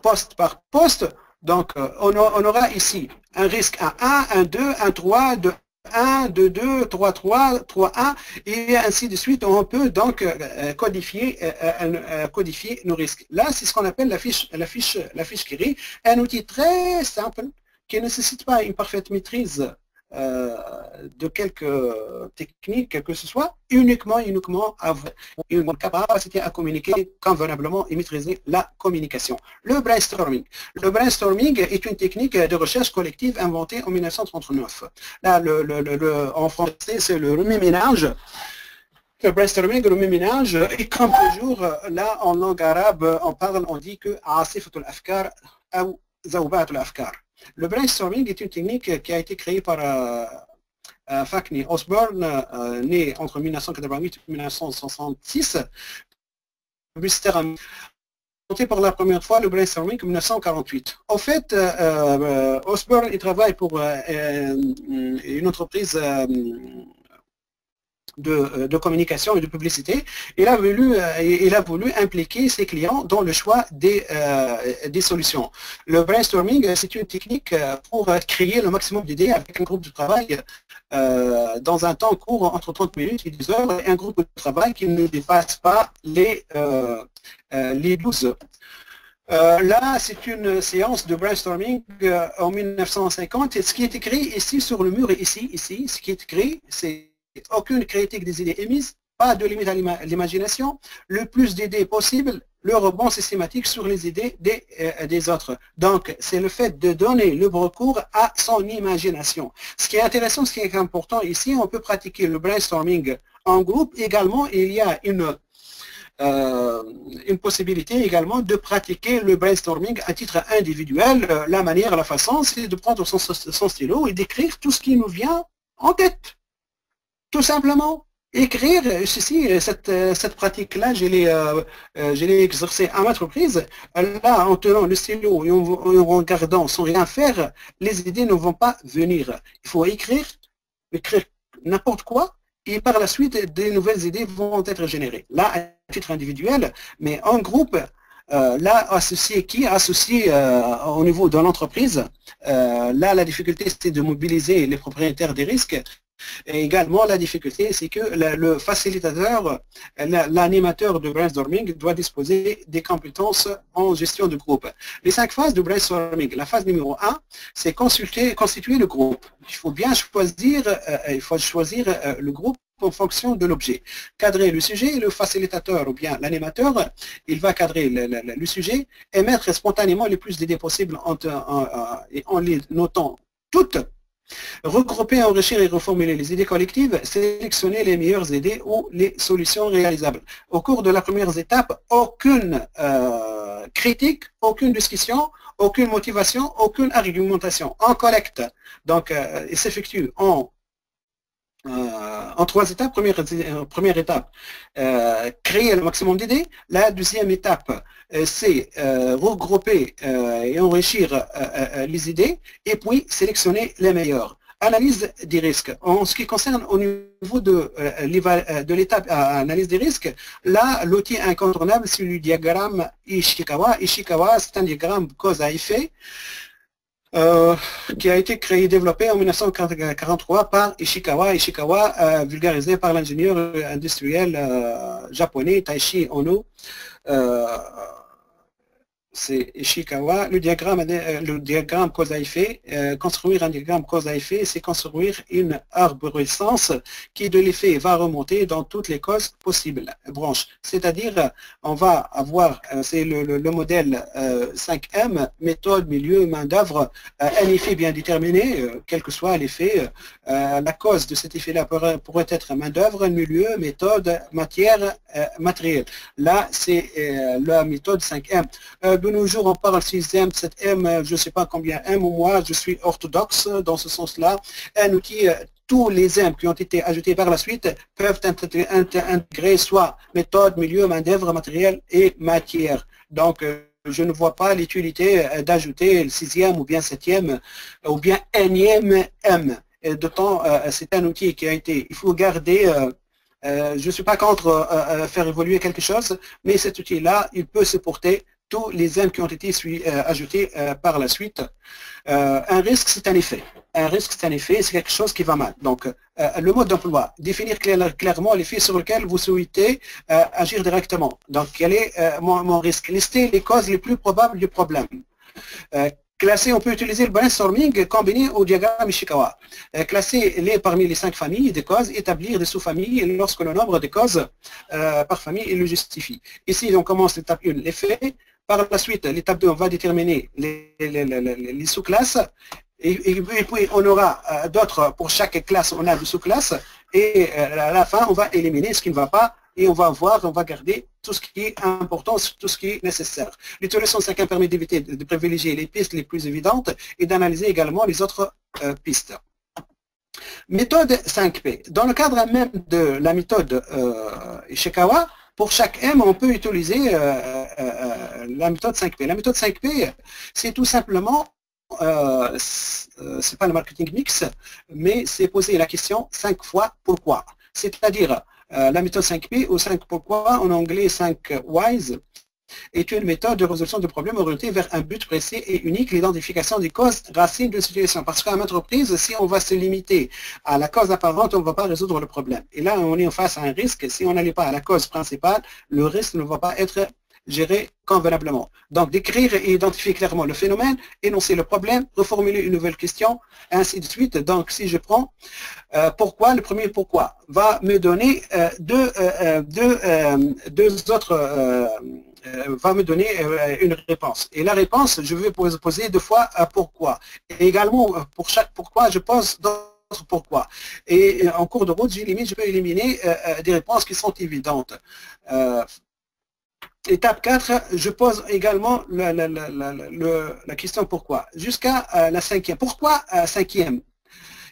poste par poste. Donc, on aura ici un risque à 1, 1, 2, 1, 3, 2, 1, 2, 2, 3, 3, 3, 1, et ainsi de suite. On peut donc codifier nos risques. Là, c'est ce qu'on appelle la fiche Kiri, un outil très simple qui ne nécessite pas une parfaite maîtrise de quelques techniques que ce soit, uniquement avoir une capacité à communiquer convenablement et maîtriser la communication. Le brainstorming. Le brainstorming est une technique de recherche collective inventée en 1939. Là, en français, c'est le remue-ménage. Le brainstorming, le remue-ménage, et comme toujours, là, en langue arabe, on dit que asifatul afkar ou zawbatul afkar. Le brainstorming est une technique qui a été créée par Fakni Osborne, né entre 1988 et 1966. pour la première fois le brainstorming en 1948. En fait, Osborne, il travaille pour une entreprise de communication et de publicité. Il a voulu impliquer ses clients dans le choix des solutions. Le brainstorming, c'est une technique pour créer le maximum d'idées avec un groupe de travail dans un temps court entre 30 minutes et 10 heures, et un groupe de travail qui ne dépasse pas les 12 heures. Là, c'est une séance de brainstorming en 1950. Et ce qui est écrit ici sur le mur et ici, ce qui est écrit, c'est aucune critique des idées émises, pas de limite à l'imagination, le plus d'idées possible, le rebond systématique sur les idées des autres. Donc, c'est le fait de donner le recours à son imagination. Ce qui est intéressant, ce qui est important ici, on peut pratiquer le brainstorming en groupe. Également, il y a une possibilité également de pratiquer le brainstorming à titre individuel. La manière, la façon, c'est de prendre son stylo et d'écrire tout ce qui nous vient en tête. Tout simplement, écrire ceci, cette pratique-là, je l'ai exercée à maintes reprises. Là, en tenant le stylo et en regardant sans rien faire, les idées ne vont pas venir. Il faut écrire n'importe quoi, et par la suite, des nouvelles idées vont être générées. Là, à titre individuel, mais en groupe, là, associé au niveau de l'entreprise, là, la difficulté, c'est de mobiliser les propriétaires des risques. Et également, la difficulté, c'est que le facilitateur, l'animateur de brainstorming doit disposer des compétences en gestion de groupe. Les 5 phases de brainstorming. La phase numéro 1, c'est constituer le groupe. Il faut bien choisir, le groupe en fonction de l'objet. Cadrer le sujet, le facilitateur ou bien l'animateur, il va cadrer le sujet et mettre spontanément le plus d'idées possibles en les notant toutes. Regrouper, enrichir et reformuler les idées collectives, sélectionner les meilleures idées ou les solutions réalisables. Au cours de la première étape, aucune critique, aucune discussion, aucune motivation, aucune argumentation. On collecte. Donc, il s'effectue en 3 étapes. Première étape, créer le maximum d'idées. La deuxième étape, c'est regrouper et enrichir les idées, et puis sélectionner les meilleures. Analyse des risques. En ce qui concerne au niveau de l'étape analyse des risques, là, l'outil incontournable, c'est le diagramme Ishikawa. Ishikawa, c'est un diagramme cause à effet. Qui a été développé en 1943 par Ishikawa. Ishikawa, vulgarisé par l'ingénieur industriel japonais Taishi Ono. C'est Ishikawa. Le diagramme cause à effet. Construire un diagramme cause à effet, c'est construire une arborescence qui de l'effet va remonter dans toutes les causes possibles, branches. C'est-à-dire, on va avoir, c'est le modèle 5M, méthode, milieu, main-d'œuvre, un effet bien déterminé, quel que soit l'effet. La cause de cet effet-là pourrait être main-d'œuvre, milieu, méthode, matière, matériel. Là, c'est la méthode 5M. De nos jours, on parle 6M, 7M, je ne sais pas combien M, ou moi, je suis orthodoxe dans ce sens-là. Un outil, tous les M qui ont été ajoutés par la suite peuvent intégrer soit méthode, milieu, main-d'œuvre, matériel et matière. Donc, je ne vois pas l'utilité d'ajouter le 6e ou bien 7e ou bien Nième M. D'autant, c'est un outil qui a été, il faut garder... je ne suis pas contre faire évoluer quelque chose, mais cet outil-là, il peut supporter tous les M qui ont été ajoutés par la suite. Un risque, c'est un effet. Un risque, c'est un effet, c'est quelque chose qui va mal. Donc, le mode d'emploi, définir clairement l'effet sur lequel vous souhaitez agir directement. Donc, quel est mon risque? Lister les causes les plus probables du problème. Classer, on peut utiliser le brainstorming combiné au diagramme Ishikawa. Classer parmi les 5 familles des causes, établir des sous-familles lorsque le nombre de causes par famille le justifie. Ici, on commence l'étape 1, l'effet. Par la suite, l'étape 2, on va déterminer les sous-classes. Et puis, on aura d'autres, pour chaque classe, on a des sous-classes. Et à la fin, on va éliminer ce qui ne va pas. Et on va garder tout ce qui est important, tout ce qui est nécessaire. L'utilisation 5 permet d'éviter de privilégier les pistes les plus évidentes et d'analyser également les autres pistes. Méthode 5P. Dans le cadre même de la méthode Ishikawa, Pour chaque M, on peut utiliser la méthode 5P. La méthode 5P, c'est tout simplement, c'est pas le marketing mix, mais c'est poser la question 5 fois pourquoi. C'est-à-dire, la méthode 5P ou 5 pourquoi, en anglais 5 whys, est une méthode de résolution de problèmes orientée vers un but précis et unique, l'identification des causes racines d'une situation. Parce qu'à maintes reprises, si on va se limiter à la cause apparente, on ne va pas résoudre le problème. Et là, on est face à un risque. Si on n'allait pas à la cause principale, le risque ne va pas être géré convenablement. Donc, décrire et identifier clairement le phénomène, énoncer le problème, reformuler une nouvelle question, et ainsi de suite. Donc, si je prends pourquoi, le premier pourquoi va me donner deux autres va me donner une réponse. Et la réponse, je vais poser 2 fois pourquoi. Et également, pour chaque pourquoi, je pose d'autres pourquoi. Et en cours de route, je peux éliminer des réponses qui sont évidentes. Étape 4, je pose également la question pourquoi. Jusqu'à la 5e. Pourquoi 5e?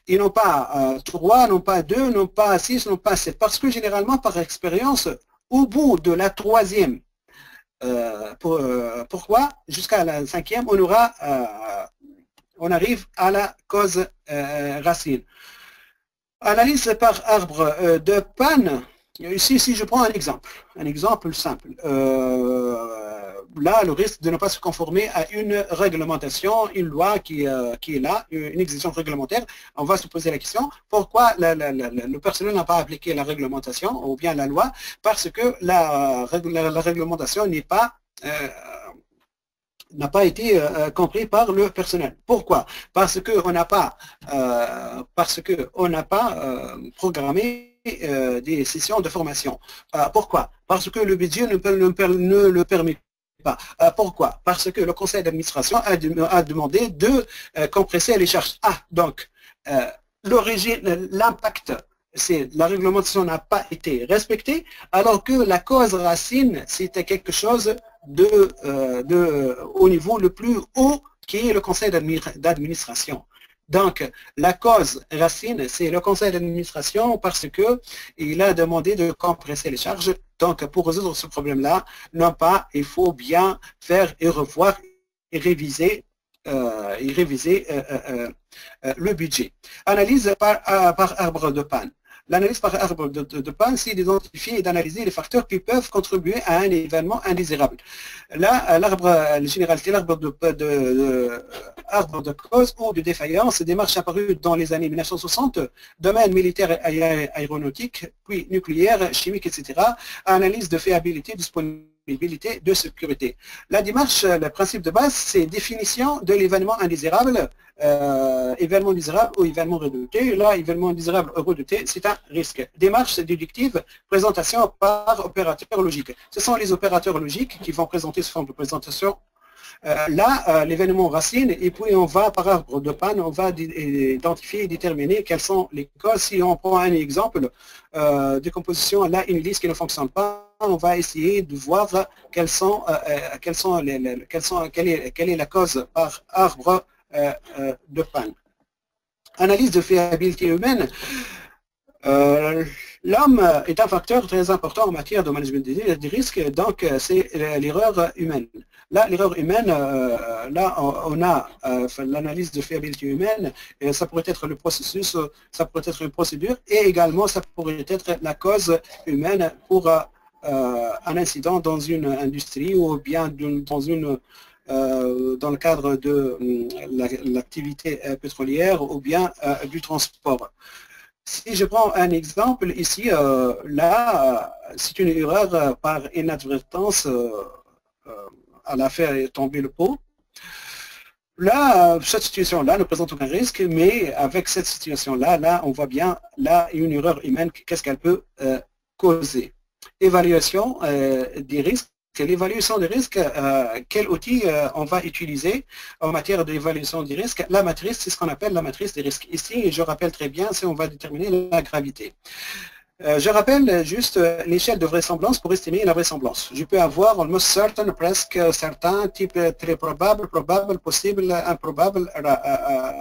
Et non pas 3, non pas 2, non pas 6, non pas 7. Parce que généralement, par expérience, au bout de la 3e, pourquoi jusqu'à la 5e, on arrive à la cause racine. Analyse par arbre de panne. Ici, si je prends un exemple simple. Là, le risque de ne pas se conformer à une réglementation, une loi qui est là, une exigence réglementaire, on va se poser la question, pourquoi le personnel n'a pas appliqué la réglementation ou bien la loi? Parce que la réglementation n'a pas été compris par le personnel. Pourquoi? Parce qu'on n'a pas, programmé des sessions de formation. Pourquoi? Parce que le budget ne le permet pas. Pourquoi? Parce que le conseil d'administration a demandé de compresser les charges. Donc, l'impact, c'est la réglementation n'a pas été respectée, alors que la cause racine, c'était quelque chose au niveau le plus haut, qui est le conseil d'administration. Donc, la cause racine, c'est le conseil d'administration parce qu'il a demandé de compresser les charges. Donc, pour résoudre ce problème-là, non pas, il faut bien faire et revoir et réviser le budget. Analyse par arbre de panne. L'analyse par arbre de panne, c'est d'identifier et d'analyser les facteurs qui peuvent contribuer à un événement indésirable. Là, la généralité, l'arbre de cause ou de défaillance, démarche apparue dans les années 1960, domaine militaire et aéronautique, puis nucléaire, chimique, etc. Analyse de fiabilité, disponibilité, de sécurité. La démarche, le principe de base, c'est définition de l'événement indésirable, événement désirable ou événement redouté. Là, événement indésirable ou redouté, c'est un risque. Démarche déductive, présentation par opérateur logique. Ce sont les opérateurs logiques qui vont présenter ce forme de présentation. Là, l'événement racine, et puis on va, par arbre de panne, on va identifier et déterminer quelles sont les causes. Si on prend un exemple de composition, là, une liste qui ne fonctionne pas, on va essayer de voir quelle est la cause par arbre de panne. Analyse de fiabilité humaine. L'homme est un facteur très important en matière de management des risques, donc c'est l'erreur humaine. Là, l'erreur humaine, là, on a l'analyse de fiabilité humaine, et ça pourrait être le processus, ça pourrait être une procédure, et également ça pourrait être la cause humaine pour un incident dans une industrie ou bien dans le cadre de l'activité pétrolière ou bien du transport. Si je prends un exemple ici, là, c'est une erreur par inadvertance, à la faire tomber le pot. Là, cette situation-là ne présente aucun risque, mais avec cette situation-là, là, on voit bien, là, une erreur humaine, qu'est-ce qu'elle peut causer. Évaluation des risques. L'évaluation des risques, quel outil on va utiliser en matière d'évaluation des risques? La matrice, c'est ce qu'on appelle la matrice des risques. Ici, je rappelle très bien, si on va déterminer la gravité. Je rappelle juste l'échelle de vraisemblance pour estimer la vraisemblance. Je peux avoir almost certain, presque certain, type très probable, probable, possible, improbable,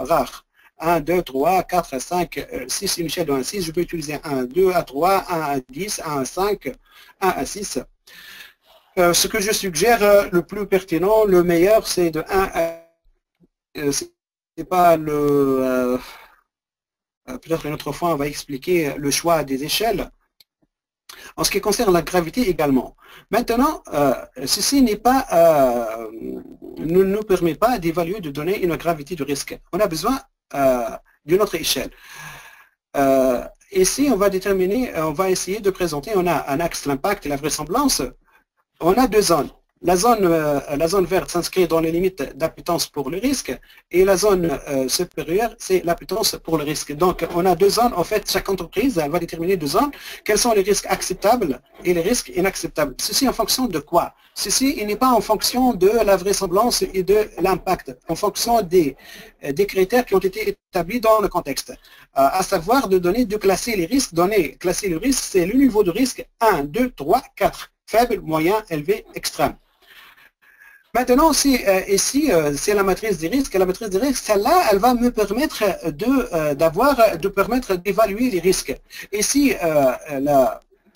rare. 1, 2, 3, 4, 5, 6, une échelle de 1 à 6, je peux utiliser 1, 2 à 3, 1 à 10, 1 à 5, 1 à 6. Ce que je suggère, le plus pertinent, le meilleur, c'est de 1 à... c'est pas le... peut-être une autre fois, on va expliquer le choix des échelles. En ce qui concerne la gravité également. Maintenant, ceci n'est pas, ne nous permet pas d'évaluer, de donner une gravité du risque. On a besoin d'une autre échelle. Ici, on va déterminer, on va essayer de présenter, on a un axe, l'impact et la vraisemblance. On a deux zones. La zone verte s'inscrit dans les limites d'appétence pour le risque et la zone supérieure, c'est l'appétence pour le risque. Donc, on a deux zones. En fait, chaque entreprise elle va déterminer deux zones. Quels sont les risques acceptables et les risques inacceptables? Ceci en fonction de quoi? Ceci, il n'est pas en fonction de la vraisemblance et de l'impact, en fonction des critères qui ont été établis dans le contexte. À savoir de classer les risques. Classer le risque, c'est le niveau de risque 1, 2, 3, 4. Faible, moyen, élevé, extrême. Maintenant, ici, c'est la matrice des risques. La matrice des risques, celle-là, elle va me permettre d'évaluer les risques. Ici,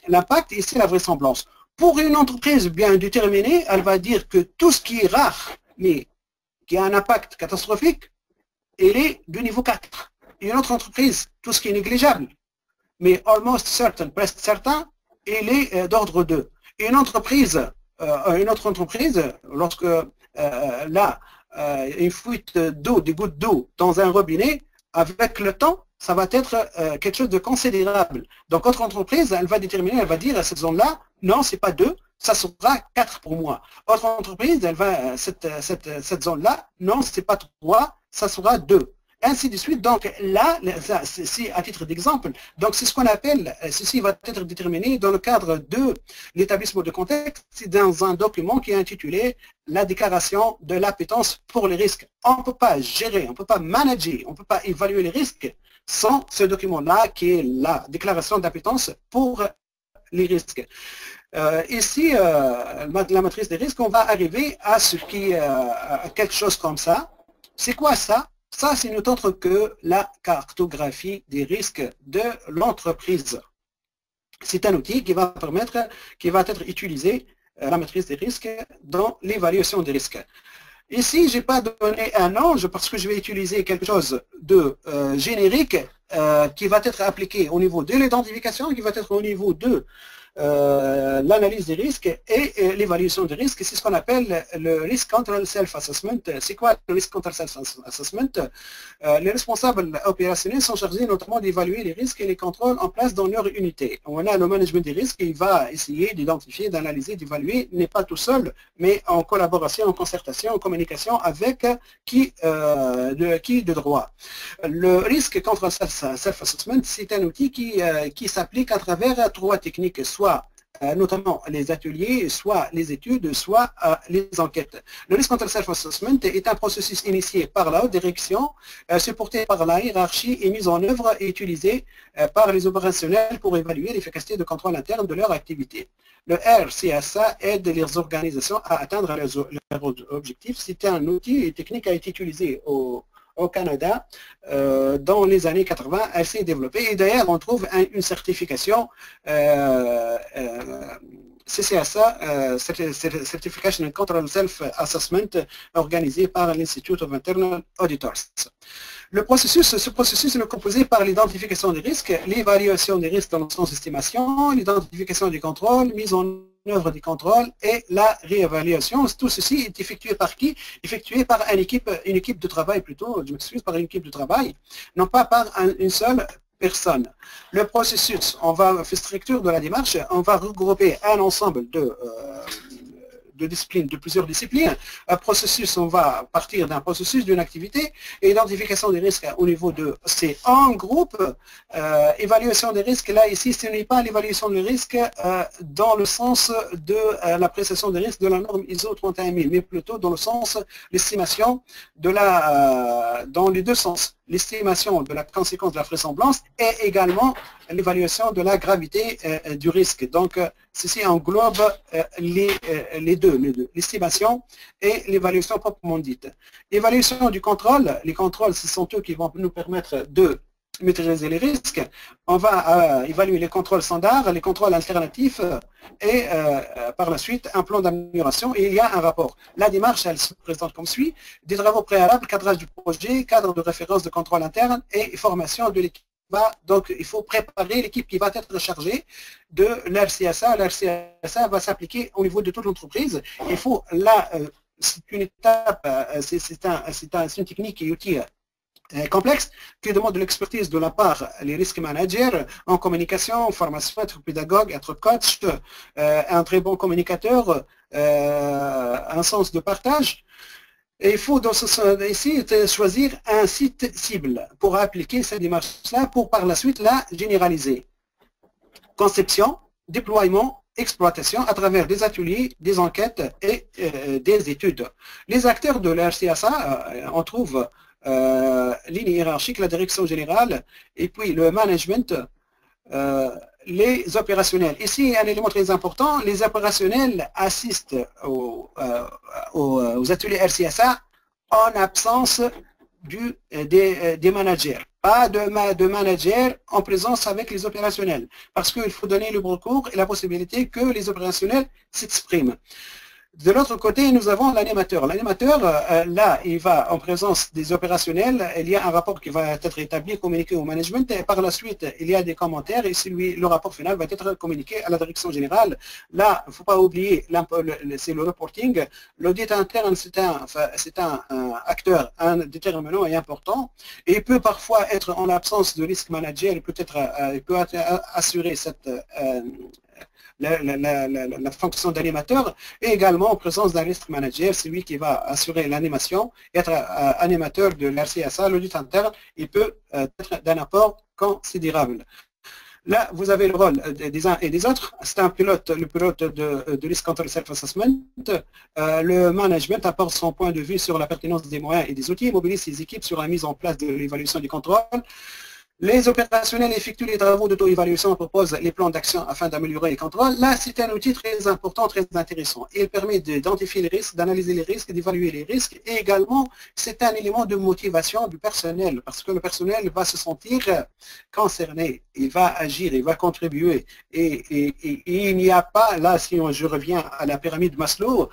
l'impact, ici, la vraisemblance. Pour une entreprise bien déterminée, elle va dire que tout ce qui est rare, mais qui a un impact catastrophique, il est du niveau 4. Une autre entreprise, tout ce qui est négligeable, mais almost certain, presque certain, il est d'ordre 2. Une autre entreprise, lorsque une fuite d'eau, des gouttes d'eau dans un robinet, avec le temps, ça va être quelque chose de considérable. Donc, autre entreprise, elle va déterminer, elle va dire à cette zone-là, non, c'est pas 2, ça sera 4 pour moi. Autre entreprise, elle va, cette zone-là, non, c'est pas 3, ça sera 2. Ainsi de suite. Donc là, c'est à titre d'exemple. Donc c'est ce qu'on appelle, ceci va être déterminé dans le cadre de l'établissement de contexte, c'est dans un document qui est intitulé la déclaration de l'appétence pour les risques. On ne peut pas gérer, on ne peut pas manager, on ne peut pas évaluer les risques sans ce document-là qui est la déclaration d'appétence pour les risques. Ici, la matrice des risques, on va arriver à à quelque chose comme ça. C'est quoi ça? Ça, c'est une autre que la cartographie des risques de l'entreprise. C'est un outil qui va être utilisé, la matrice des risques, dans l'évaluation des risques. Ici, je n'ai pas donné un nom parce que je vais utiliser quelque chose de générique qui va être appliqué au niveau de l'identification, qui va être au niveau de l'analyse des risques et l'évaluation des risques. C'est ce qu'on appelle le Risk Control Self-Assessment. C'est quoi le Risk Control Self-Assessment? Les responsables opérationnels sont chargés notamment d'évaluer les risques et les contrôles en place dans leur unité. On a le management des risques qui va essayer d'identifier, d'analyser, d'évaluer, n'est pas tout seul, mais en collaboration, en concertation, en communication avec qui de droit. Le Risk Control Self-Assessment, c'est un outil qui s'applique à travers trois techniques, soit notamment les ateliers, soit les études, soit les enquêtes. Le Risk Control Self-Assessment est un processus initié par la haute direction, supporté par la hiérarchie et mis en œuvre et utilisé par les opérationnels pour évaluer l'efficacité de contrôle interne de leur activité. Le RCSA aide les organisations à atteindre leurs objectifs. C'est un outil et technique qui a été utilisé au Canada dans les années 80, elle s'est développée et d'ailleurs on trouve une certification CCSA, Certification and Control Self-Assessment, organisée par l'Institute of Internal Auditors. Ce processus est composé par l'identification des risques, l'évaluation des risques dans le sens d'estimation, l'identification des contrôles, mise en œuvre des contrôles et la réévaluation. Tout ceci est effectué par qui? Effectué par une équipe de travail plutôt, je m'excuse, par une équipe de travail, non pas par une seule personne. Le processus, on va faire structure de la démarche, on va regrouper un ensemble de plusieurs disciplines. Un processus, on va partir d'un processus, d'une activité, et identification des risques au niveau de, c'est en groupe, évaluation des risques, là ici, ce n'est pas l'évaluation des risques dans le sens de l'appréciation des risques de la norme ISO 31000, mais plutôt dans le sens l'estimation de dans les deux sens. l'estimation de la conséquence de la vraisemblance et également l'évaluation de la gravité du risque. Donc, ceci englobe les deux, l'estimation et l'évaluation proprement dite. L'évaluation du contrôle, les contrôles, ce sont eux qui vont nous permettre de maîtriser les risques. On va évaluer les contrôles standards, les contrôles alternatifs et par la suite un plan d'amélioration et il y a un rapport. La démarche, elle se présente comme suit: des travaux préalables, cadrage du projet, cadre de référence de contrôle interne et formation de l'équipe. Donc il faut préparer l'équipe qui va être chargée de l'RCSA. L'RCSA va s'appliquer au niveau de toute l'entreprise. Il faut là, c'est une étape, c'est une technique et outil complexe qui demande de l'expertise de la part des risques managers en communication, en formation, être pédagogue, être coach, un très bon communicateur, un sens de partage. Et il faut dans ici choisir un site cible pour appliquer cette démarche-là pour par la suite la généraliser. Conception, déploiement, exploitation à travers des ateliers, des enquêtes et des études. Les acteurs de la RCSA, on trouve ligne hiérarchique, la direction générale, et puis le management, les opérationnels. Ici, un élément très important, les opérationnels assistent aux ateliers RCSA en absence des managers. Pas de managers en présence avec les opérationnels, parce qu'il faut donner le recours et la possibilité que les opérationnels s'expriment. De l'autre côté, nous avons l'animateur. L'animateur, là, il va en présence des opérationnels, il y a un rapport qui va être établi, communiqué au management, et par la suite, il y a des commentaires, et le rapport final va être communiqué à la direction générale. Là, il ne faut pas oublier, c'est le reporting. L'audit interne, c'est un acteur déterminant et important, et il peut parfois être en l'absence de risk manager, il peut assurer cette la fonction d'animateur et également en présence d'un risk manager, c'est lui qui va assurer l'animation, être animateur de l'RCSA, l'audit interne, il peut être d'un apport considérable. Là, vous avez le rôle des uns et des autres. C'est le pilote de Risk Control Self-Assessment. Le management apporte son point de vue sur la pertinence des moyens et des outils, mobilise ses équipes sur la mise en place de l'évaluation du contrôle. Les opérationnels effectuent les travaux d'auto-évaluation et proposent les plans d'action afin d'améliorer les contrôles. Là, c'est un outil très important, très intéressant. Il permet d'identifier les risques, d'analyser les risques, d'évaluer les risques. Et également, c'est un élément de motivation du personnel, parce que le personnel va se sentir concerné, il va agir, il va contribuer. Et il n'y a pas, là, si je reviens à la pyramide Maslow,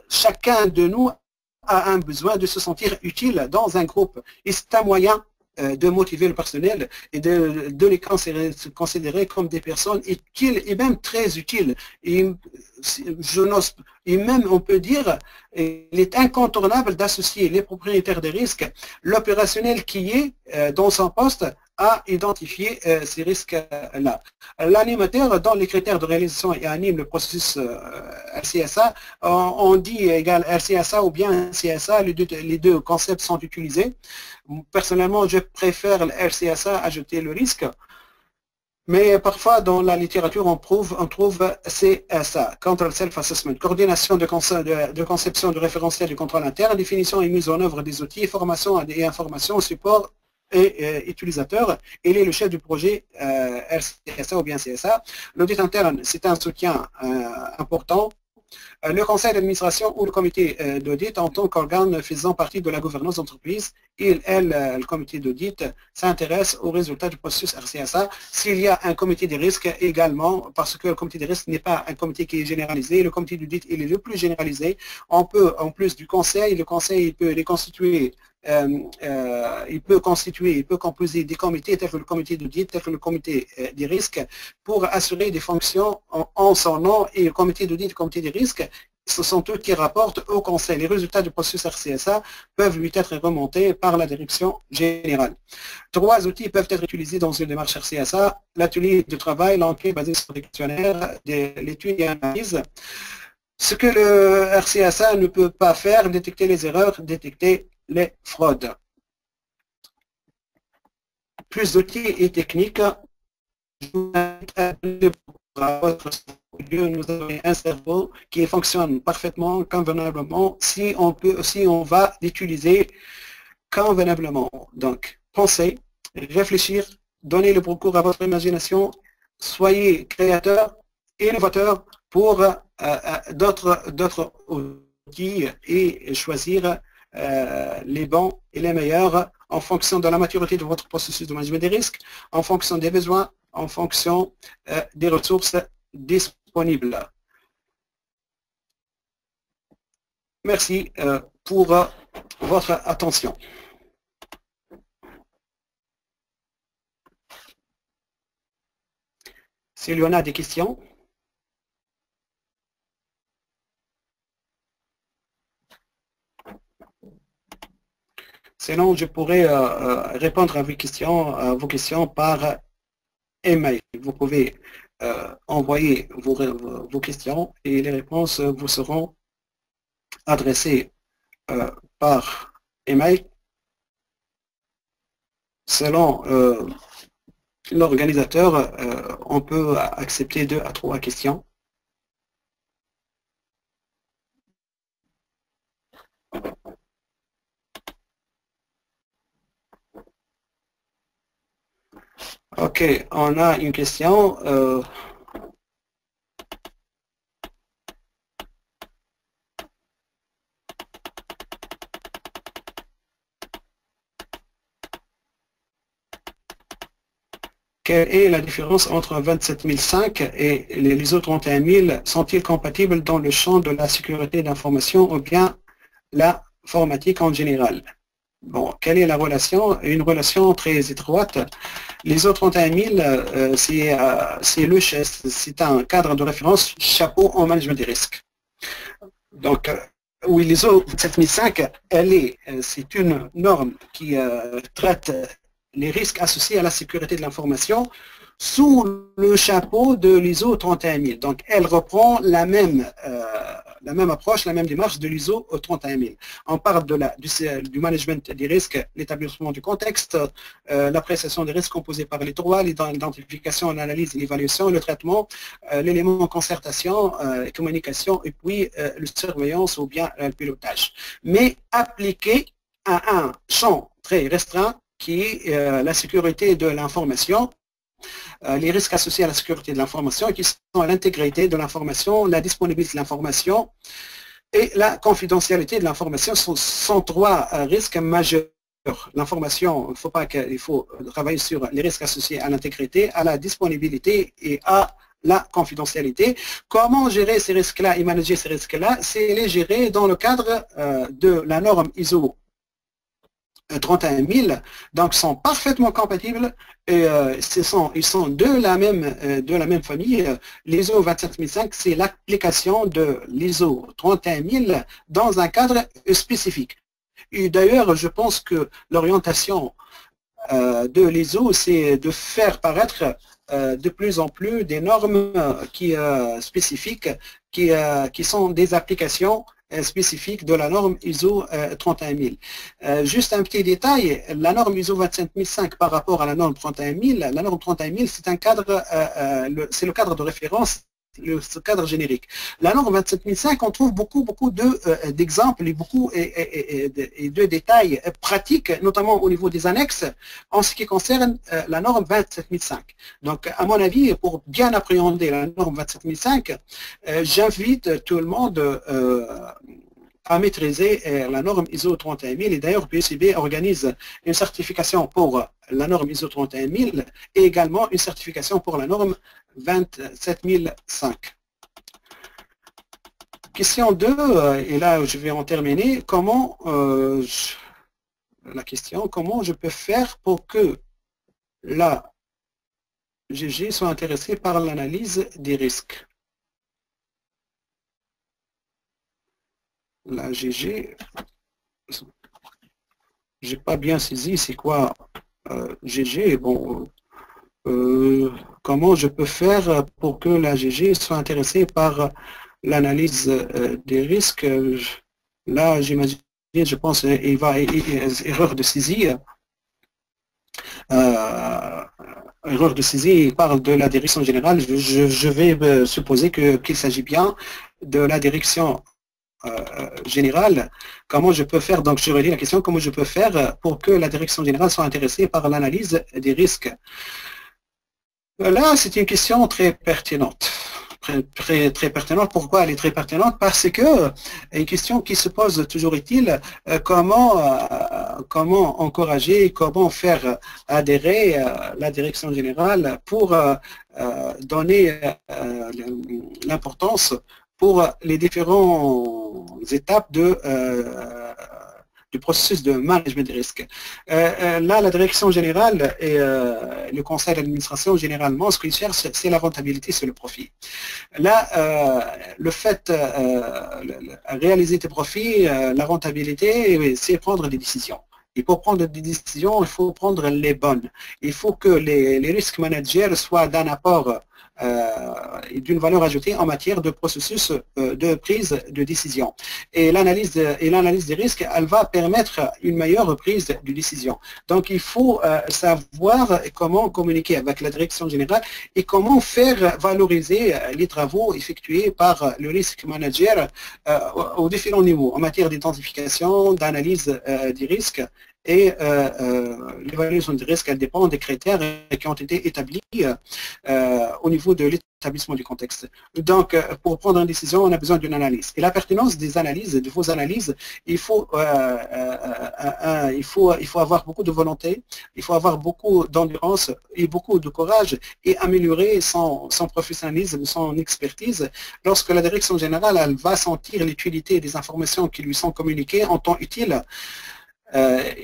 chacun de nous a un besoin de se sentir utile dans un groupe. Et c'est un moyen de motiver le personnel et de les considérer comme des personnes utiles et même très utiles. Et même, on peut dire, il est incontournable d'associer les propriétaires des risques, l'opérationnel qui est dans son poste, à identifier ces risques-là. L'animateur, dans les critères de réalisation et anime le processus RCSA, on dit égal RCSA ou bien CSA, les deux concepts sont utilisés. Personnellement, je préfère le RCSA ajouter le risque, mais parfois dans la littérature on trouve CSA, Control Self-Assessment, coordination de conception de référentiel du contrôle interne, définition et mise en œuvre des outils, formation et information, support et utilisateur. Il est le chef du projet RCSA ou bien CSA. L'audit interne, c'est un soutien important. Le conseil d'administration ou le comité d'audit en tant qu'organe faisant partie de la gouvernance d'entreprise, le comité d'audit s'intéresse aux résultats du processus RCSA. S'il y a un comité des risques également, parce que le comité des risques n'est pas un comité qui est généralisé, le comité d'audit il est le plus généralisé. On peut, en plus du conseil, le conseil il peut les constituer. Il peut composer des comités tels que le comité d'audit, tel que le comité des risques pour assurer des fonctions en son nom, et le comité d'audit et le comité des risques, ce sont eux qui rapportent au conseil. Les résultats du processus RCSA peuvent lui être remontés par la direction générale. 3 outils peuvent être utilisés dans une démarche RCSA: l'atelier de travail, l'enquête basée sur des questionnaires, l'étude et l'analyse. Ce que le RCSA ne peut pas faire, détecter les erreurs, détecter les fraudes. Plus d'outils et techniques. Nous avons un cerveau qui fonctionne parfaitement, convenablement, si on va l'utiliser convenablement. Donc, pensez, réfléchir, donnez le recours à votre imagination, soyez créateur, innovateur pour d'autres outils et choisir les bons et les meilleurs en fonction de la maturité de votre processus de management des risques, en fonction des besoins, en fonction des ressources disponibles. Merci pour votre attention. S'il y en a des questions. Sinon, je pourrais répondre à vos questions par email. Vous pouvez envoyer vos questions et les réponses vous seront adressées par email selon l'organisateur. On peut accepter 2 à 3 questions. Ok, on a une question. Quelle est la différence entre 27005 et les ISO 31000? Sont-ils compatibles dans le champ de la sécurité d'information ou bien l'informatique en général? Bon, quelle est la relation? Une relation très étroite. L'ISO 31000, c'est un cadre de référence chapeau en management des risques. Donc, oui, l'ISO 27005, c'est une norme qui traite les risques associés à la sécurité de l'information sous le chapeau de l'ISO 31000. Donc, elle reprend la même approche, la même démarche de l'ISO 31000. On parle du management des risques, l'établissement du contexte, l'appréciation des risques composés par les 3, l'identification, l'analyse, l'évaluation, le traitement, l'élément concertation, communication, et puis la surveillance ou bien le pilotage. Mais appliqué à un champ très restreint qui est la sécurité de l'information, les risques associés à la sécurité de l'information qui sont l'intégrité de l'information, la disponibilité de l'information et la confidentialité de l'information sont 3 risques majeurs. L'information, il faut travailler sur les risques associés à l'intégrité, à la disponibilité et à la confidentialité. Comment gérer ces risques-là et manager ces risques-là? C'est les gérer dans le cadre de la norme ISO 31000, donc sont parfaitement compatibles et ils sont de la même famille. L'ISO 27005, c'est l'application de l'ISO 31000 dans un cadre spécifique. Et d'ailleurs, je pense que l'orientation de l'ISO, c'est de faire paraître de plus en plus des normes spécifiques qui sont des applications spécifique de la norme ISO 31000. Juste un petit détail, la norme ISO 27005 par rapport à la norme 31000, la norme 31000 c'est un cadre, c'est le cadre de référence, ce cadre générique. La norme 27005, on trouve beaucoup d'exemples et de détails pratiques, notamment au niveau des annexes, en ce qui concerne la norme 27005. Donc, à mon avis, pour bien appréhender la norme 27005, j'invite tout le monde à maîtriser la norme ISO 31000 et d'ailleurs PUCB organise une certification pour la norme ISO 31000 et également une certification pour la norme 27005. Question 2, et là je vais en terminer, comment je peux faire pour que la GG soit intéressée par l'analyse des risques? La GG, j'ai pas bien saisi c'est quoi GG. Bon, comment je peux faire pour que la GG soit intéressée par l'analyse des risques? Là, j'imagine, je pense, il va erreur de saisie. Erreur de saisie, il parle de la direction générale. Je vais supposer qu'il s'agit bien de la direction générale, comment je peux faire, donc je relis la question, comment je peux faire pour que la direction générale soit intéressée par l'analyse des risques? Là, c'est une question très pertinente. Très pertinente. Pourquoi elle est très pertinente? Parce que une question qui se pose toujours est-il comment encourager, comment faire adhérer la direction générale pour donner l'importance pour les différentes étapes du processus de management des risques. Là, la direction générale et le conseil d'administration, généralement, ce qu'ils cherchent, c'est la rentabilité sur le profit. Là, le fait de réaliser tes profits, la rentabilité, c'est prendre des décisions. Et pour prendre des décisions, il faut prendre les bonnes. Il faut que les risques managers soient d'un apport et d'une valeur ajoutée en matière de processus de prise de décision. Et l'analyse des risques, elle va permettre une meilleure prise de décision. Donc, il faut savoir comment communiquer avec la direction générale et comment faire valoriser les travaux effectués par le risk manager aux différents niveaux, en matière d'identification, d'analyse des risques. Et l'évaluation des risques, elle dépend des critères qui ont été établis au niveau de l'établissement du contexte. Donc, pour prendre une décision, on a besoin d'une analyse. Et la pertinence des analyses, de vos analyses, il faut avoir beaucoup de volonté, il faut avoir beaucoup d'endurance et beaucoup de courage et améliorer son professionnalisme, son expertise. Lorsque la direction générale, elle va sentir l'utilité des informations qui lui sont communiquées en temps utile,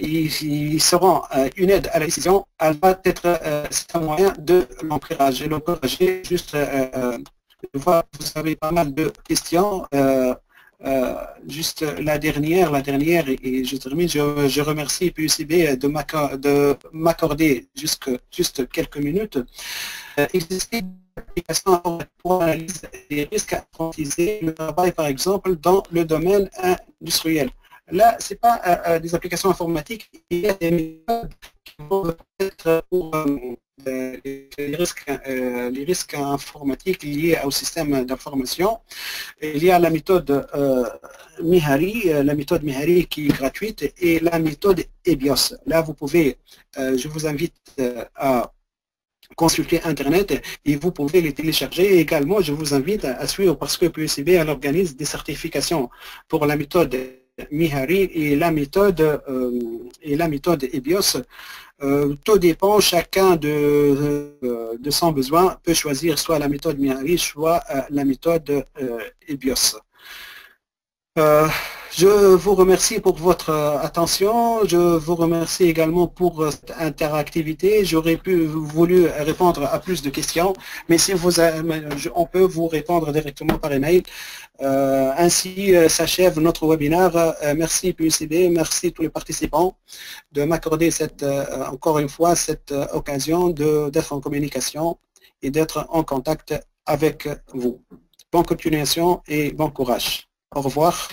ils seront une aide à la décision. Elle va être c'est un moyen de l'encourager. L'encourager, juste, je vois que vous avez pas mal de questions. Juste la dernière, et je termine, je remercie PUCB de m'accorder juste quelques minutes. Existe une application pour analyser les risques à automatiser le travail, par exemple, dans le domaine industriel. Là, ce n'est pas des applications informatiques, il y a des méthodes qui vont être pour les risques informatiques liés au système d'information. Il y a la méthode Mihari qui est gratuite et la méthode EBIOS. Là, vous pouvez, je vous invite à consulter Internet et vous pouvez les télécharger. Et également, je vous invite à suivre parce que PUCB elle organise des certifications pour la méthode Mihari et la méthode EBIOS. Tout dépend, chacun de son besoin peut choisir soit la méthode Mihari, soit la méthode EBIOS. Je vous remercie pour votre attention. Je vous remercie également pour cette interactivité. J'aurais voulu répondre à plus de questions, mais si on peut vous répondre directement par email. Ainsi s'achève notre webinaire. Merci PUCB, merci tous les participants de m'accorder encore une fois cette occasion d'être en communication et d'être en contact avec vous. Bonne continuation et bon courage. Au revoir.